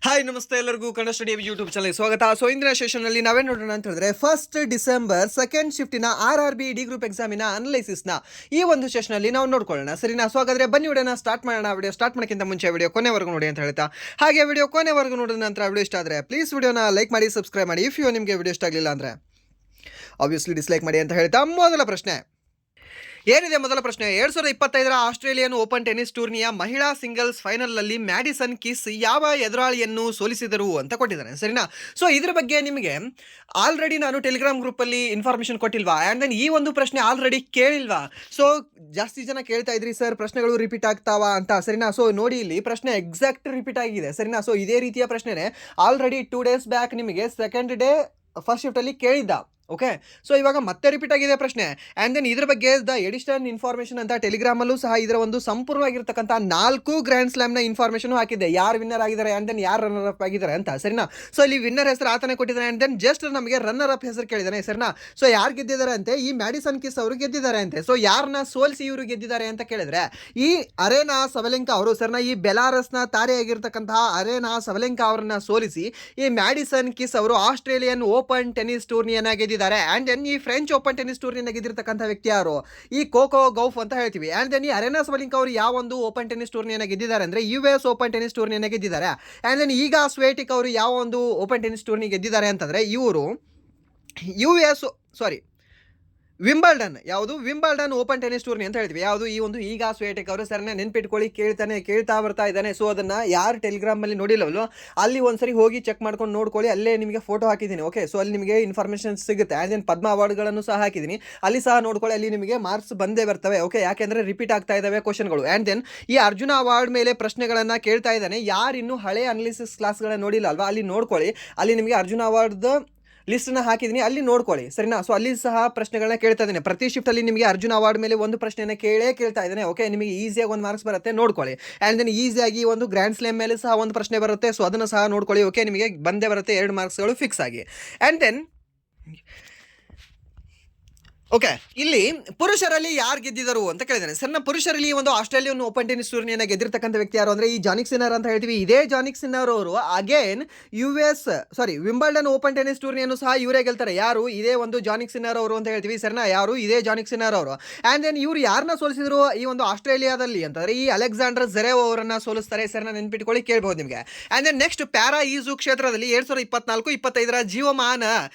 Hi ನಮಸ್ತೆ ಎಲ್ಲರಿಗೂ Kannada study YouTube ಚಾನಲ್ಗೆ ಸ್ವಾಗತ. ಸೊ ಇಂದಿನ ಸೆಷನ್ನಲ್ಲಿ ನಾವೇನು ನೋಡೋಣ ಅಂತ ಹೇಳಿದ್ರೆ 1 ಡಿಸೆಂಬರ್ ಸೆಕೆಂಡ್ ಶಿಫ್ಟಿನ RRB ಡಿ ಗ್ರೂಪ್ ಎಕ್ಸಾಮಿನ ಅನಲೈಸಿಸ್ನ ಈ ಒಂದು ಸೆಷನಲ್ಲಿ ನಾವು ನೋಡ್ಕೊಳ್ಳೋಣ. ಸರಿನಾ? ಸೊ ಹಾಗಾದ್ರೆ ಬನ್ನಿ ವಿಡಿಯೋನ ಸ್ಟಾರ್ಟ್ ಮಾಡೋಣ. ವಿಡಿಯೋ ಸ್ಟಾರ್ಟ್ ಮಾಡೋಕ್ಕಿಂತ ಮುಂಚೆ ವಿಡಿಯೋ ಕೊನೆವರೆಗೂ ನೋಡಿ ಅಂತ ಹೇಳ್ತಾ, ಹಾಗೆ ವಿಡಿಯೋ ಕೊನೆವರೆಗೂ ನೋಡಿದ ನಂತರ ವಿಡಿಯೋ ಇಷ್ಟ ಆದರೆ ಪ್ಲೀಸ್ ವಿಡಿಯೋನ ಲೈಕ್ ಮಾಡಿ, ಸಬ್ಸ್ಕ್ರೈಬ್ ಮಾಡಿ. ಇಫ್ ನಿಮಗೆ ವಿಡಿಯೋ ಇಷ್ಟ ಆಗಲಿಲ್ಲ ಅಂದರೆ ಆಬ್ವಿಯಸ್ಲಿ ಡಿಸ್ಲೈಕ್ ಮಾಡಿ ಅಂತ ಹೇಳ್ತಾ, ಮೊದಲ ಪ್ರಶ್ನೆ ಏನಿದೆ? ಮೊದಲ ಪ್ರಶ್ನೆ, 2025ರ ಆಸ್ಟ್ರೇಲಿಯನ್ ಓಪನ್ ಟೆನ್ನಿಸ್ ಟೂರ್ನಿಯ ಮಹಿಳಾ ಸಿಂಗಲ್ಸ್ ಫೈನಲ್ನಲ್ಲಿ ಮ್ಯಾಡಿಸನ್ ಕೀಸ್ ಯಾವ ಎದುರಾಳಿಯನ್ನು ಸೋಲಿಸಿದರು ಅಂತ ಕೊಟ್ಟಿದ್ದಾನೆ. ಸರಿನಾ? ಸೊ ಇದ್ರ ಬಗ್ಗೆ ನಿಮಗೆ ಆಲ್ರೆಡಿ ನಾನು ಟೆಲಿಗ್ರಾಮ್ ಗ್ರೂಪಲ್ಲಿ ಇನ್ಫಾರ್ಮೇಷನ್ ಕೊಟ್ಟಿಲ್ವಾ? ಆ್ಯಂಡ್ ದೆನ್ ಈ ಒಂದು ಪ್ರಶ್ನೆ ಆಲ್ರೆಡಿ ಕೇಳಿಲ್ವಾ? ಸೊ ಜಾಸ್ತಿ ಜನ ಕೇಳ್ತಾ ಇದ್ರಿ ಸರ್ ಪ್ರಶ್ನೆಗಳು ರಿಪೀಟ್ ಆಗ್ತಾವಾ ಅಂತ. ಸರಿನಾ? ಸೊ ನೋಡಿ, ಇಲ್ಲಿ ಪ್ರಶ್ನೆ ಎಕ್ಸಾಕ್ಟ್ ರಿಪೀಟ್ ಆಗಿದೆ. ಸರಿನಾ? ಸೊ ಇದೇ ರೀತಿಯ ಪ್ರಶ್ನೆನೇ ಆಲ್ರೆಡಿ 2 days ಬ್ಯಾಕ್ ನಿಮಗೆ ಸೆಕೆಂಡ್ ಡೇ ಫಸ್ಟ್ ಶಿಫ್ಟಲ್ಲಿ ಕೇಳಿದ್ದ. ಓಕೆ, ಸೊ ಇವಾಗ ಮತ್ತೆ ರಿಪೀಟ್ ಆಗಿದೆ ಪ್ರಶ್ನೆ. ಆ್ಯಂಡ್ ದೆನ್ ಇದ್ರ ಬಗ್ಗೆ ದ ಎಡಿಷನ್ ಇನ್ಫಾರ್ಮೇಷನ್ ಅಂತ ಟೆಲಿಗ್ರಾಮಲ್ಲೂ ಸಹ ಇದರ ಒಂದು ಸಂಪೂರ್ಣವಾಗಿರ್ತಕ್ಕಂಥ 4 ಗ್ರ್ಯಾಂಡ್ ಸ್ಲಾಮ್ನ ಇನ್ಫಾರ್ಮೇಷನ್ ಹಾಕಿದ್ದೆ. ಯಾರು ವಿನ್ನರ್ ಆಗಿದ್ದಾರೆ ಆ್ಯಂಡ್ ದೆನ್ ಯಾರು ರನ್ನರ್ ಅಪ್ ಆಗಿದ್ದಾರೆ ಅಂತ. ಸರಿನಾ? ಸೊ ಇಲ್ಲಿ ವಿನ್ನರ್ ಹೆಸರು ಆತನೇ ಕೊಟ್ಟಿದ್ದಾನೆ. ಆ್ಯಂಡ್ ದೆನ್ ಜಸ್ಟ್ ನಮಗೆ ರನ್ನರ್ ಅಪ್ ಹೆಸರು ಕೇಳಿದ್ದಾನೆ. ಸರಿನಾ? ಸೊ ಯಾರು ಗೆದ್ದಿದ್ದಾರೆ ಅಂತೆ? ಈ ಮ್ಯಾಡಿಸನ್ ಕಿಸ್ ಅವರು ಗೆದ್ದಿದ್ದಾರೆ ಅಂತೆ. ಸೊ ಯಾರನ್ನ ಸೋಲಿಸಿ ಇವರು ಗೆದ್ದಿದ್ದಾರೆ ಅಂತ ಕೇಳಿದ್ರೆ ಈ ಅರೇನಾ ಸಬಲೆಂಕಾ ಅವರು. ಸರಿನಾ? ಈ ಬೆಲಾರಸ್ನ ತಾರೆಯಾಗಿರ್ತಕ್ಕಂತಹ ಅರೇನಾ ಸಬಲೆಂಕಾ ಅವರನ್ನ ಸೋಲಿಸಿ ಈ ಮ್ಯಾಡಿಸನ್ ಕಿಸ್ ಅವರು ಆಸ್ಟ್ರೇಲಿಯನ್ ಓಪನ್ ಟೆನ್ನಿಸ್ ಟೂರ್ನಿಯನ್ನ ಗೆದ್ದಿದ್ದಾರೆ. ಆ್ಯಂಡ್ ದೆನ್ ಈ ಫ್ರೆಂಚ್ ಓಪನ್ ಟೆನ್ನಿಸ್ ಟೂರ್ನಿಯನ್ನ ಗೆದ್ದಿರ್ತಕ್ಕಂಥ ವ್ಯಕ್ತಿ ಯಾರು? ಈ ಕೋಕೋ ಗೌಫ್ ಅಂತ ಹೇಳ್ತೀವಿ. ಆ್ಯಂಡ್ ದೆನ್ ಈ ಅರೇನಾ ಸಬಲೆಂಕಾ ಅವರು ಯಾವ ಒಂದು ಓಪನ್ ಟೆನ್ನಿಸ್ ಟೂರ್ನಿಯನ್ನ ಗೆದ್ದಿದ್ದಾರೆ ಅಂದರೆ US ಓಪನ್ ಟೆನ್ನಿಸ್ ಟೂರ್ನಿಯನ್ನ ಗೆದ್ದಿದ್ದಾರೆ. ಆ್ಯಂಡ್ ದೆನ್ ಈಗ ಸ್ವೇಟಿಕ್ ಅವರು ಯಾವ ಒಂದು ಓಪನ್ ಟೆನ್ನಿಸ್ ಟೂರ್ನಿ ಗೆದ್ದಿದ್ದಾರೆ ಅಂತಂದರೆ ಇವರು ವಿಂಬಲ್ಡನ್. ಯಾವುದು? ವಿಂಬಲ್ಡನ್ ಓಪನ್ ಟೆನ್ನಿಸ್ ಟೂರ್ನಿ ಅಂತ ಹೇಳ್ತೀವಿ. ಯಾವುದು? ಈ ಒಂದು ಈಗ ಸ್ವೇಟಿಕ್ ಅವರು. ಸರಿನಾ? ನೆನ್ಪಿಟ್ಕೊಳ್ಳಿ, ಕೇಳ್ತಾ ಬರ್ತಾ ಇದ್ದಾನೆ. ಸೊ ಅದನ್ನು ಯಾರು ಟೆಲಿಗ್ರಾಮಲ್ಲಿ ನೋಡಿಲ್ಲವಲ್ಲೋ ಅಲ್ಲಿ ಒಂದ್ಸರಿ ಹೋಗಿ ಚೆಕ್ ಮಾಡ್ಕೊಂಡು ನೋಡ್ಕೊಳ್ಳಿ. ಅಲ್ಲೇ ನಿಮಗೆ ಫೋಟೋ ಹಾಕಿದ್ದೀನಿ. ಓಕೆ, ಸೊ ಅಲ್ಲಿ ನಿಮಗೆ ಇನ್ಫಾರ್ಮೇಷನ್ ಸಿಗುತ್ತೆ. ಆ್ಯಂಡ್ ದೆನ್ ಪದ್ಮ ಅವಾರ್ಡ್ಗಳನ್ನು ಸಹ ಹಾಕಿದ್ದೀನಿ, ಅಲ್ಲಿ ಸಹ ನೋಡ್ಕೊಳ್ಳಿ. ಅಲ್ಲಿ ನಿಮಗೆ ಮಾರ್ಕ್ಸ್ ಬಂದೇ ಬರ್ತವೆ. ಓಕೆ, ಯಾಕೆಂದರೆ ರಿಪೀಟ್ ಆಗ್ತಾ ಇದ್ದಾವೆ ಕ್ವಶನ್ಗಳು. ಆ್ಯಂಡ್ ದೆನ್ ಈ ಅರ್ಜುನ ಅವಾರ್ಡ್ ಮೇಲೆ ಪ್ರಶ್ನೆಗಳನ್ನು ಕೇಳ್ತಾ ಇದ್ದಾನೆ. ಯಾರು ಇನ್ನೂ ಹಳೆ ಅನಾಲಿಸಿಸ್ ಕ್ಲಾಸ್ಗಳನ್ನ ನೋಡಿಲ್ಲ ಅಲ್ವಾ, ಅಲ್ಲಿ ನೋಡ್ಕೊಳ್ಳಿ. ಅಲ್ಲಿ ನಿಮಗೆ ಅರ್ಜುನ ಅವಾರ್ಡ್ದು ಲಿಸ್ಟನ್ನ ಹಾಕಿದ್ದೀನಿ, ಅಲ್ಲಿ ನೋಡ್ಕೊಳ್ಳಿ. ಸರಿನಾ? ಸೊ ಅಲ್ಲಿ ಸಹ ಪ್ರಶ್ನೆಗಳನ್ನ ಕೇಳ್ತಾ ಇದ್ದೇನೆ. ಪ್ರತಿ ಶಿಫ್ಟಲ್ಲಿ ನಿಮಗೆ ಅರ್ಜುನ ಅವಾರ್ಡ್ ಮೇಲೆ ಒಂದು ಪ್ರಶ್ನೆಯನ್ನು ಕೇಳ್ತಾ ಇದ್ದೇನೆ. ಓಕೆ, ನಿಮಗೆ ಈಸಿಯಾಗಿ ಒಂದು ಮಾರ್ಕ್ಸ್ ಬರುತ್ತೆ, ನೋಡ್ಕೊಳ್ಳಿ. ಆ್ಯಂಡ್ ದೆನ್ ಈಸಿಯಾಗಿ ಒಂದು ಗ್ರ್ಯಾಂಡ್ ಸ್ಲಾಮ್ ಮೇಲೆ ಸಹ ಒಂದು ಪ್ರಶ್ನೆ ಬರುತ್ತೆ. ಸೊ ಅದನ್ನು ಸಹ ನೋಡ್ಕೊಳ್ಳಿ. ಓಕೆ, ನಿಮಗೆ ಬಂದೇ ಬರುತ್ತೆ 2 ಮಾರ್ಕ್ಸ್ಗಳು ಫಿಕ್ಸ್ ಆಗಿ. ಆ್ಯಂಡ್ ದೆನ್ ಓಕೆ, ಇಲ್ಲಿ ಪುರುಷರಲ್ಲಿ ಯಾರು ಗೆದ್ದಿದರು ಅಂತ ಕೇಳಿದ್ದಾನೆ. ಸಣ್ಣ ಪುರುಷರಲ್ಲಿ ಒಂದು ಆಸ್ಟ್ರೇಲಿಯನ್ ಓಪನ್ ಟೆನ್ನಿಸ್ ಟೂರ್ನಿಯನ್ನು ಗೆದ್ದಿರ್ತಕ್ಕಂಥ ವ್ಯಕ್ತಿ ಯಾರು ಅಂದರೆ ಈ ಜಾನಿಕ್ ಸಿನ್ನರ್ ಅಂತ ಹೇಳ್ತೀವಿ. ಇದೇ ಜಾನಿಕ್ ಸಿನ್ನರ್ ಅವರು ಅಗೇನ್ ವಿಂಬಲ್ಡನ್ ಓಪನ್ ಟೆನ್ನಿಸ್ ಟೂರ್ನಿಯನ್ನು ಸಹ ಇವರೇ ಗೆಲ್ತಾರೆ. ಯಾರು? ಇದೇ ಒಂದು ಜಾನಿಕ್ ಸಿನ್ನರ್ ಅವರು ಅಂತ ಹೇಳ್ತೀವಿ. ಸರಿನಾ? ಯಾರು? ಇದೇ ಜಾನಿಕ್ ಸಿನ್ನರ್ ಅವರು. ಆ್ಯಂಡ್ ದೆನ್ ಇವರು ಯಾರನ್ನ ಸೋಲಿಸಿದ್ರು ಈ ಒಂದು ಆಸ್ಟ್ರೇಲಿಯಾದಲ್ಲಿ ಅಂತಂದರೆ ಈ ಅಲೆಕ್ಸಾಂಡರ್ ಝೆರೆವ್ ಅವರನ್ನ ಸೋಲಿಸ್ತಾರೆ. ಸರಿನಾ? ನೆನ್ಪಿಟ್ಕೊಳ್ಳಿ, ಕೇಳ್ಬೋದು ನಿಮಗೆ. ಆ್ಯಂಡ್ ದೆನ್ ನೆಕ್ಸ್ಟ್ ಪ್ಯಾರಾ ಈಜು ಕ್ಷೇತ್ರದಲ್ಲಿ 2024-25ರ ಜೀವಮಾನ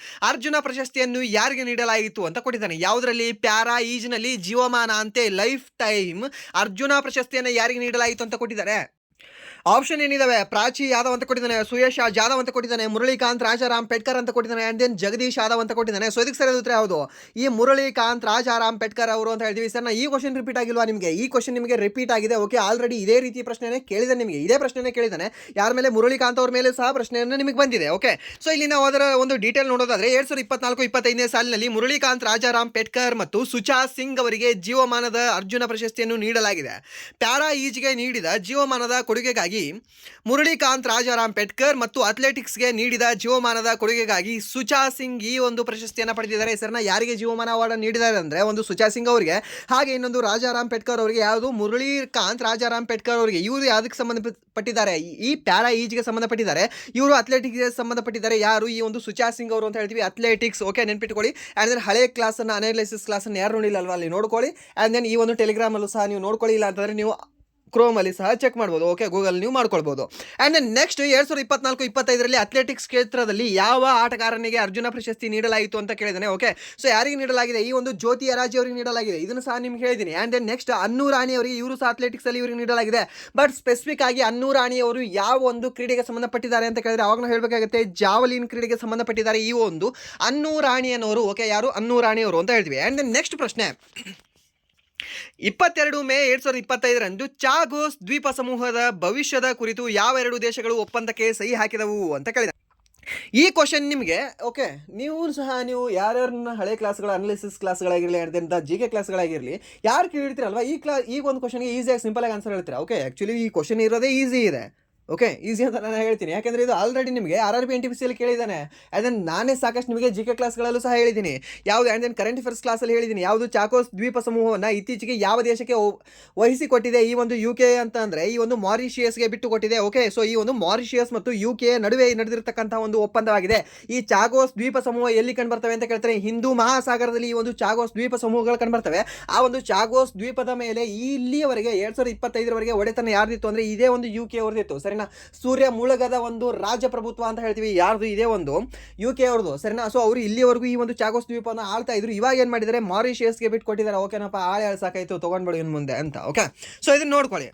ಅರ್ಜುನ ಪ್ರಶಸ್ತಿಯನ್ನು ಯಾರಿಗೆ ನೀಡಲಾಯಿತು ಅಂತ ಕೊಟ್ಟಿದ್ದಾನೆ. ಯಾವುದರಲ್ಲಿ? ಪ್ಯಾರಾ ಈಜ್ನಲ್ಲಿ ಜೀವಮಾನ ಅಂತೆ, ಲೈಫ್ ಟೈಮ್ ಅರ್ಜುನ ಪ್ರಶಸ್ತಿಯನ್ನು ಯಾರಿಗೆ ನೀಡಲಾಯಿತು ಅಂತ ಕೊಟ್ಟಿದ್ದಾರೆ. ಆಪ್ಷನ್ ಏನಿದಾವೆ? ಪ್ರಾಚಿ ಯಾದವ್ ಅಂತ ಕೊಟ್ಟಿದ್ದಾನೆ, ಸುಯೇಶ್ ಜಾಧವ್ ಅಂತ ಕೊಟ್ಟಿದ್ದಾನೆ, ಮುರಳೀಕಾಂತ್ ರಾಜಾರಾಮ್ ಪೆಟ್ಕರ್ ಅಂತ ಕೊಟ್ಟಿದ್ದಾನೆ, ಆ್ಯಂಡ್ ದೆನ್ ಜಗದೀಶ್ ಯಾದವ್ ಅಂತ ಕೊಟ್ಟಿದ್ದಾನೆ. ಸೊ ಇದಕ್ಕೆ ಸರಿಯಾದ ಉತ್ತರ ಯಾವುದು? ಈ ಮುರಳೀಕಾಂತ್ ರಾಜಾರಾಮ್ ಪೆಟ್ಕರ್ ಅವರು ಅಂತ ಹೇಳ್ತೀವಿ. ಸರ್, ಈ ಕ್ವಶನ್ ರಿಪೀಟ್ ಆಗಿಲ್ವಾ ನಿಮಗೆ? ಈ ಕ್ವಶನ್ ನಿಮಗೆ ರಿಪೀಟ್ ಆಗಿದೆ. ಓಕೆ, ಆಲ್ರೆಡಿ ಇದೇ ರೀತಿ ಪ್ರಶ್ನೆನೇ ಕೇಳಿದಾನೆ ನಿಮಗೆ. ಇದೇ ಪ್ರಶ್ನೆನೇ ಕೇಳಿದ್ದಾನೆ. ಯಾರ ಮೇಲೆ? ಮುರಳೀಕಾಂತ್ ಅವ್ರ ಮೇಲೆ ಸಹ ಪ್ರಶ್ನೆಯನ್ನು ನಿಮಗೆ ಬಂದಿದೆ. ಓಕೆ, ಸೊ ಇಲ್ಲಿ ನಾವು ಅದರ ಒಂದು ಡೀಟೇಲ್ ನೋಡೋದಾದ್ರೆ 2024-25ನೇ ಸಾಲಿನಲ್ಲಿ ಮುರಳೀಕಾಂತ್ ರಾಜಾರಾಮ್ ಪೆಟ್ಕರ್ ಮತ್ತು ಸುಚಾ ಸಿಂಗ್ ಅವರಿಗೆ ಜೀವಮಾನದ ಅರ್ಜುನ ಪ್ರಶಸ್ತಿಯನ್ನು ನೀಡಲಾಗಿದೆ. ಪ್ಯಾರಾ ಈಜ್ಗೆ ನೀಡಿದ ಜೀವಮಾನದ ಕೊಡುಗೆಗಾಗಿ ಮುರಳೀಕಾಂತ್ ರಾಜಾರಾಮ್ ಪೆಟ್ಕರ್ ಮತ್ತು ಅಥ್ಲೆಟಿಕ್ಸ್ಗೆ ನೀಡಿದ ಜೀವಮಾನದ ಕೊಡುಗೆಗಾಗಿ ಸುಚಾ ಸಿಂಗ್ ಈ ಒಂದು ಪ್ರಶಸ್ತಿಯನ್ನು ಪಡೆದಿದ್ದಾರೆ. ಹೆಸರನ್ನ ಯಾರಿಗೆ ಜೀವಮಾನ ಅವಾರ್ಡ್ ನೀಡಿದ್ದಾರೆ ಅಂದರೆ ಒಂದು ಸುಚಾ ಸಿಂಗ್ ಅವರಿಗೆ, ಹಾಗೆ ಇನ್ನೊಂದು ರಾಜಾರಾಮ್ ಪೆಟ್ಕರ್ ಅವರಿಗೆ. ಯಾವುದು? ಮುರಳೀಕಾಂತ್ ರಾಜಾರಾಮ್ ಪೆಟ್ಕರ್ ಅವರಿಗೆ. ಇವರು ಯಾವುದಕ್ಕೆ ಸಂಬಂಧಪಟ್ಟಿದ್ದಾರೆ? ಈ ಪ್ಯಾರಾ ಈಜ್ಗೆ ಸಂಬಂಧಪಟ್ಟಿದ್ದಾರೆ. ಇವರು ಅಥ್ಲೆಟಿಕ್ಸ್ಗೆ ಸಂಬಂಧಪಟ್ಟಿದ್ದಾರೆ. ಯಾರು? ಈ ಒಂದು ಸುಚಾ ಸಿಂಗ್ ಅವರು ಅಂತ ಹೇಳ್ತೀವಿ, ಅಥ್ಲೆಟಿಕ್ಸ್. ಓಕೆ, ನೆನ್ಪಿಟ್ಕೊಳ್ಳಿ. ಆ್ಯಂಡ್ ದೆನ್ ಹಳೆ ಕ್ಲಾಸನ್ನು, ಅನಾಲಿಸಿಸ್ ಕ್ಲಾಸನ್ನು ಯಾರು ನೋಡಿಲ್ಲ ಅಲ್ವಾ, ಅಲ್ಲಿ ನೋಡ್ಕೊಳ್ಳಿ. ಆ್ಯಂಡ್ ದೆನ್ ಈ ಒಂದು ಟೆಲಿಗ್ರಾಮಲ್ಲೂ ಸಹ ನೀವು ನೋಡ್ಕೊಳ್ಳಿ. ಇಲ್ಲ ಅಂತಂದರೆ ನೀವು ಕ್ರೋಮಲ್ಲಿ ಸಹ ಚೆಕ್ ಮಾಡ್ಬೋದು. ಓಕೆ, ಗೂಗಲ್ ನೀವು ಮಾಡ್ಕೊಳ್ಬೋದು. ಆ್ಯಂಡ್ ದೆನ್ ನೆಕ್ಸ್ಟ್ 2024-25ರಲ್ಲಿ ಅಥ್ಲೆಟಿಕ್ಸ್ ಕ್ಷೇತ್ರದಲ್ಲಿ ಯಾವ ಆಟಗಾರನಿಗೆ ಅರ್ಜುನ ಪ್ರಶಸ್ತಿ ನೀಡಲಾಯಿತು ಅಂತ ಕೇಳಿದ್ದಾನೆ. ಓಕೆ, ಸೊ ಯಾರಿಗೆ ನೀಡಲಾಗಿದೆ? ಈ ಒಂದು ಜ್ಯೋತಿ ಅರಾಜಿ ಅವರಿಗೆ ನೀಡಲಾಗಿದೆ. ಇದನ್ನು ಸಹ ನಿಮ್ಗೆ ಹೇಳಿದ್ದೀನಿ. ಆ್ಯಂಡ್ ದೆನ್ ನೆಕ್ಸ್ಟ್ ಅನ್ನು ರಾಣಿ ಅವರಿಗೆ, ಇವರು ಸಹ ಅಥ್ಲೆಟಿಕ್ಸಲ್ಲಿ ಇವರಿಗೆ ನೀಡಲಾಗಿದೆ. ಬಟ್ ಸ್ಪೆಸಿಫಿಕ್ ಆಗಿ ಅನ್ನು ರಾಣಿ ಅವರು ಯಾವ ಒಂದು ಕ್ರೀಡೆಗೆ ಸಂಬಂಧಪಟ್ಟಿದ್ದಾರೆ ಅಂತ ಕೇಳಿದ್ರೆ ಅವಾಗ ನಾವು ಹೇಳಬೇಕಾಗುತ್ತೆ ಜಾವಲಿನ್ ಕ್ರೀಡೆಗೆ ಸಂಬಂಧಪಟ್ಟಿದ್ದಾರೆ ಈ ಒಂದು ಅನ್ನು ರಾಣಿಯನವರು. ಓಕೆ, ಯಾರು? ಅನ್ನು ರಾಣಿಯವರು ಅಂತ ಹೇಳ್ತೀವಿ. ಆ್ಯಂಡ್ ದೆನ್ ನೆಕ್ಸ್ಟ್ ಪ್ರಶ್ನೆ, 22 ಮೇ 2025ರಂದು ಚಾಗೋಸ್ ದ್ವೀಪ ಸಮೂಹದ ಭವಿಷ್ಯದ ಕುರಿತು ಯಾವ 2 ದೇಶಗಳು ಒಪ್ಪಂದಕ್ಕೆ ಸಹಿ ಹಾಕಿದವು ಅಂತ ಕೇಳಿದ. ಈ ಕ್ವಶನ್ ನಿಮಗೆ ಓಕೆ, ನೀವು ಯಾರ್ಯಾರನ್ನ ಹಳೆ ಕ್ಲಾಸ್ಗಳ ಅನಾಲಿಸಿಸ್ ಕ್ಲಾಸ್ಗಳಾಗಿರಲಿ ಅಂತ GK ಕ್ಲಾಸ್ಗಳಾಗಿರಲಿ ಯಾರು ಕೇಳಿರ್ತೀರಲ್ವ, ಈ ಒಂದು ಕ್ವಶನ್ಗೆ ಈಸಿಯಾಗಿ ಸಿಂಪಲ್ ಆಗಿ ಆನ್ಸರ್ ಹೇಳ್ತೀರಾ. ಓಕೆ, ಆ್ಯಕ್ಚುಲಿ ಈ ಕ್ವಶನ್ ಇರೋದೇ ಈಸಿ ಇದೆ. ಓಕೆ, ಈಸಿ ಅಂತ ನಾನು ಹೇಳ್ತೀನಿ. ಯಾಕೆಂದರೆ ಇದು ಆಲ್ರೆಡಿ ನಿಮಗೆ RRB NTPCಯಲ್ಲಿ ಕೇಳಿದ್ದಾನೆ. ಆ್ಯಂಡ್ ದೆನ್ ನಾನೇ ಸಾಕಷ್ಟು ನಿಮಗೆ GK ಕ್ಲಾಸ್ಗಳಲ್ಲೂ ಸಹ ಹೇಳಿದ್ದೀನಿ. ಯಾವುದು ಆ್ಯಂಡ್ ದೆನ್ ಕರೆಂಟ್ ಅಫೇರ್ಸ್ ಕ್ಲಾಸಲ್ಲಿ ಹೇಳಿದ್ದೀನಿ. ಯಾವುದು ಚಾಕೋಸ್ ದ್ವೀಪ ಸಮೂಹವನ್ನು ಇತ್ತೀಚೆಗೆ ಯಾವ ದೇಶಕ್ಕೆ ವಹಿಸಿಕೊಟ್ಟಿದೆ ಈ ಒಂದು UK ಅಂತ ಅಂದರೆ ಈ ಒಂದು ಮಾರಿಷಿಯಸ್ಗೆ ಬಿಟ್ಟು ಕೊಟ್ಟಿದೆ. ಓಕೆ, ಸೊ ಈ ಒಂದು ಮಾರಿಷಿಯಸ್ ಮತ್ತು UK ನಡುವೆ ನಡೆದಿರ್ತಕ್ಕಂಥ ಒಂದು ಒಪ್ಪಂದವಾಗಿದೆ. ಈ ಚಾಗೋಸ್ ದ್ವೀಪ ಸಮೂಹ ಎಲ್ಲಿ ಕಂಡುಬರ್ತವೆ ಅಂತ ಕೇಳ್ತಾರೆ, ಹಿಂದೂ ಮಹಾಸಾಗರದಲ್ಲಿ ಈ ಒಂದು ಚಾಗೋಸ್ ದ್ವೀಪ ಸಮೂಹಗಳು ಕಂಡುಬರ್ತವೆ. ಆ ಒಂದು ಚಾಗೋಸ್ ದ್ವೀಪದ ಮೇಲೆ ಇಲ್ಲಿಯವರೆಗೆ 2025ರವರೆಗೆ ಒಡೆತನ ಯಾರ್ದಿತ್ತು ಅಂದರೆ ಇದೇ ಒಂದು UK ಅವ್ರದಿತ್ತು. ಸರಿನಾ, ಸೂರ್ಯ ಮುಳುಗದ ಒಂದು ರಾಜಪ್ರಭುತ್ವ ಅಂತ ಹೇಳ್ತೀವಿ ಯಾರ್ದು, ಇದೇ ಒಂದು UK ಅವ್ರದ್ದು. ಸರಿನಾ, ಸೊ ಅವರು ಇಲ್ಲಿವರೆಗೂ ಈ ಒಂದು ಚಾಗೋಸ್ ದ್ವೀಪವನ್ನು ಆಳ್ತಾ ಇದ್ರು. ಇವಾಗ ಏನು ಮಾಡಿದ್ದಾರೆ, ಮಾರಿಷಿಯಸ್ಗೆ ಬಿಟ್ಟು ಕೊಟ್ಟಿದ್ದಾರೆ. ಓಕೆನಪ್ಪ, ಆಳೆ ಸಾಕಾಯ್ತು, ತೊಗೊಂಡ್ಬಿಡಿ ಇನ್ನು ಮುಂದೆ ಅಂತ. ಓಕೆ, ಸೊ ಇದನ್ನು ನೋಡ್ಕೊಳ್ಳಿ.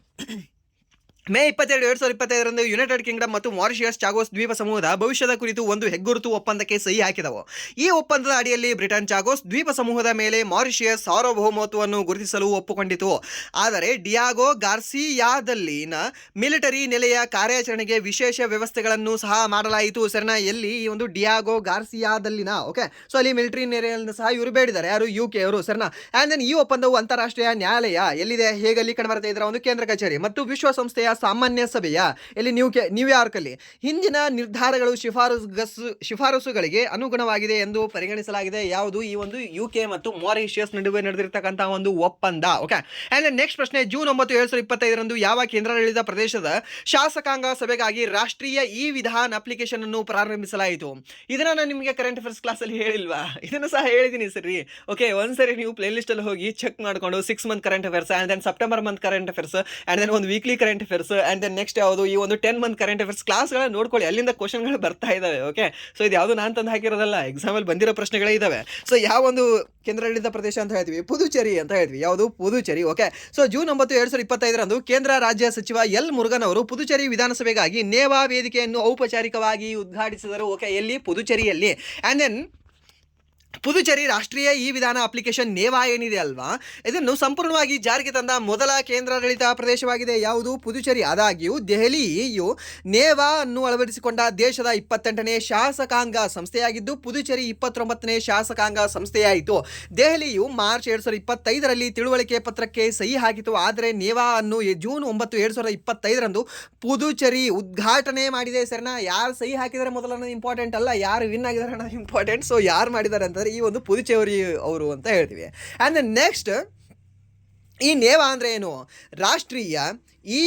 ಮೇ 22, 2025ರಂದು ಯುನೈಟೆಡ್ ಕಿಂಗ್ಡಮ್ ಮತ್ತು ಮಾರಿಷಿಯಸ್ ಚಾಗೋಸ್ ದ್ವೀಪ ಸಮೂಹದ ಭವಿಷ್ಯದ ಕುರಿತು ಒಂದು ಹೆಗ್ಗುರುತು ಒಪ್ಪಂದಕ್ಕೆ ಸಹಿ ಹಾಕಿದವು. ಈ ಒಪ್ಪಂದದ ಅಡಿಯಲ್ಲಿ ಬ್ರಿಟನ್ ಚಾಗೋಸ್ ದ್ವೀಪ ಸಮೂಹದ ಮೇಲೆ ಮಾರಿಷಿಯಸ್ ಸಾರ್ವಭೌಮತ್ವವನ್ನು ಗುರುತಿಸಲು ಒಪ್ಪಿಕೊಂಡಿತು. ಆದರೆ ಡಿಯಾಗೋ ಗಾರ್ಸಿಯಾದಲ್ಲಿನ ಮಿಲಿಟರಿ ನೆಲೆಯ ಕಾರ್ಯಾಚರಣೆಗೆ ವಿಶೇಷ ವ್ಯವಸ್ಥೆಗಳನ್ನು ಸಹ ಮಾಡಲಾಯಿತು. ಸರಿನಾ, ಎಲ್ಲಿ ಈ ಒಂದು ಡಿಯಾಗೋ ಗಾರ್ಸಿಯಾದಲ್ಲಿನ, ಓಕೆ, ಸೊ ಅಲ್ಲಿ ಮಿಲಿಟರಿ ನೆಲೆಯನ್ನು ಸಹ ಇವರು ಬೇಡಿದ್ದಾರೆ, ಯಾರು, UK ಅವರು. ಸರಿನಾ, ಆ್ಯಂಡ್ ದೆನ್ ಈ ಒಪ್ಪಂದವು ಅಂತಾರಾಷ್ಟ್ರೀಯ ನ್ಯಾಯಾಲಯ ಎಲ್ಲಿದೆ, ಹೇಗಲ್ಲಿ ಕಂಡುಬರುತ್ತೆ, ಇದರ ಒಂದು ಕೇಂದ್ರ ಕಚೇರಿ ಮತ್ತು ವಿಶ್ವಸಂಸ್ಥೆಯ ಸಾಮಾನ್ಯ ಸಭೆಯ ಎಲ್ಲಿ ನ್ಯೂಯಾರ್ಕಲ್ಲಿ ಹಿಂದಿನ ನಿರ್ಧಾರಗಳು ಶಿಫಾರಸುಗಳಿಗೆ ಅನುಗುಣವಾಗಿದೆ ಎಂದು ಪರಿಗಣಿಸಲಾಗಿದೆ. ಯಾವುದು, ಈ ಒಂದು UK ಮತ್ತು ಮಾರಿಷಿಯಸ್ ನಡುವೆ ನಡೆದಿರ್ತಕ್ಕಂತಹ ಒಂದು ಒಪ್ಪಂದ. ಓಕೆ, ಅಂಡ್ ನೆಕ್ಸ್ಟ್ ಪ್ರಶ್ನೆ, ಜೂನ್ 9, 2025ರಂದು ಯಾವ ಕೇಂದ್ರಾಡಳಿತ ಪ್ರದೇಶದ ಶಾಸಕಾಂಗ ಸಭೆಗಾಗಿ ರಾಷ್ಟ್ರೀಯ ವಿಧಾನ ಅಪ್ಲಿಕೇಶನ್ ಅನ್ನು ಪ್ರಾರಂಭಿಸಲಾಯಿತು? ಇದನ್ನ ನಾನು ನಿಮಗೆ ಕರೆಂಟ್ ಅಫೇರ್ಸ್ ಕ್ಲಾಸಲ್ಲಿ ಹೇಳಿಲ್ವಾ? ಇದನ್ನು ಸಹ ಹೇಳಿದ್ದೀನಿ ಸರಿ. ಓಕೆ, ಒಂದ್ಸರಿ ನೀವು ಪ್ಲೇ ಲಿಸ್ಟ್ ಅಲ್ಲಿ ಹೋಗಿ ಚೆಕ್ ಮಾಡಿಕೊಂಡು 6 month current affairs and then September month current affairs and then ಒಂದು weekly current affairs and then next ಯಾವುದು ಈ ಒಂದು 10 ಮಂತ್ ಕರೆಂಟ್ ಅಫೇರ್ಸ್ ಕ್ಲಾಸ್ಗಳನ್ನ ನೋಡ್ಕೊಳ್ಳಿ. ಅಲ್ಲಿಂದ ಕ್ವಶನ್ಗಳು ಬರ್ತಾ ಇದ್ದಾವೆ. ಓಕೆ, ಸೊ ಇದು ಯಾವುದು ನಾನು ತಂದು ಹಾಕಿರೋದಲ್ಲ, ಎಕ್ಸಾಮಲ್ಲಿ ಬಂದಿರೋ ಪ್ರಶ್ನೆಗಳೇ ಇದ್ದಾವೆ. ಸೊ ಯಾವ ಒಂದು ಕೇಂದ್ರಾಡಳಿತ ಪ್ರದೇಶ ಅಂತ ಹೇಳ್ತೀವಿ, ಪುದುಚೇರಿ ಅಂತ ಹೇಳ್ತೀವಿ. ಯಾವುದು, ಪುದುಚೇರಿ. ಓಕೆ, ಸೊ ಜೂನ್ 9, 2025ರಂದು ಕೇಂದ್ರ ರಾಜ್ಯ ಸಚಿವ ಎಲ್ ಮುರುಗನ್ ಅವರು ಪುದುಚೇರಿ ವಿಧಾನಸಭೆಗಾಗಿ ನೇವಾ ವೇದಿಕೆಯನ್ನು ಔಪಚಾರಿಕವಾಗಿ ಉದ್ಘಾಟಿಸಿದರು. ಓಕೆ, ಎಲ್ಲಿ, ಪುದುಚೇರಿಯಲ್ಲಿ. ಆ್ಯಂಡ್ ದೆನ್ ಪುದುಚೇರಿ ರಾಷ್ಟ್ರೀಯ ವಿಧಾನ ಅಪ್ಲಿಕೇಶನ್ ನೇವಾ ಏನಿದೆ ಅಲ್ವಾ, ಇದನ್ನು ಸಂಪೂರ್ಣವಾಗಿ ಜಾರಿಗೆ ತಂದ ಮೊದಲ ಕೇಂದ್ರಾಡಳಿತ ಪ್ರದೇಶವಾಗಿದೆ. ಯಾವುದು, ಪುದುಚೇರಿ. ಆದಾಗ್ಯೂ ದೆಹಲಿಯು ನೇವಾ ಅನ್ನು ಅಳವಡಿಸಿಕೊಂಡ ದೇಶದ 28ನೇ ಶಾಸಕಾಂಗ ಸಂಸ್ಥೆಯಾಗಿದ್ದು ಪುದುಚೇರಿ 29ನೇ ಶಾಸಕಾಂಗ ಸಂಸ್ಥೆಯಾಯಿತು. ದೆಹಲಿಯು ಮಾರ್ಚ್ 2025ರಲ್ಲಿ ತಿಳುವಳಿಕೆ ಪತ್ರಕ್ಕೆ ಸಹಿ ಹಾಕಿತು. ಆದರೆ ನೇವಾ ಅನ್ನು ಜೂನ್ 9, 2025ರಂದು ಪುದುಚೇರಿ ಉದ್ಘಾಟನೆ ಮಾಡಿದೆ. ಸರಿನಾ, ಯಾರು ಸಹಿ ಹಾಕಿದರೆ ಮೊದಲ ಅನ್ನೋದು ಇಂಪಾರ್ಟೆಂಟ್ ಅಲ್ಲ, ಯಾರು ವಿನ್ ಆಗಿದ್ದಾರೆ ಅನ್ನೋದು ಇಂಪಾರ್ಟೆಂಟ್. ಸೊ ಯಾರು ಮಾಡಿದ್ದಾರೆ ಅಂತಂದರೆ ಈ ಒಂದು ಪುದುಚೇರಿ ಅವರು ಅಂತ ಹೇಳ್ತೀವಿ. ಆ್ಯಂಡ್ ನೆಕ್ಸ್ಟ್, ಈ ನೇವಾ ಅಂದರೆ ಏನು, ರಾಷ್ಟ್ರೀಯ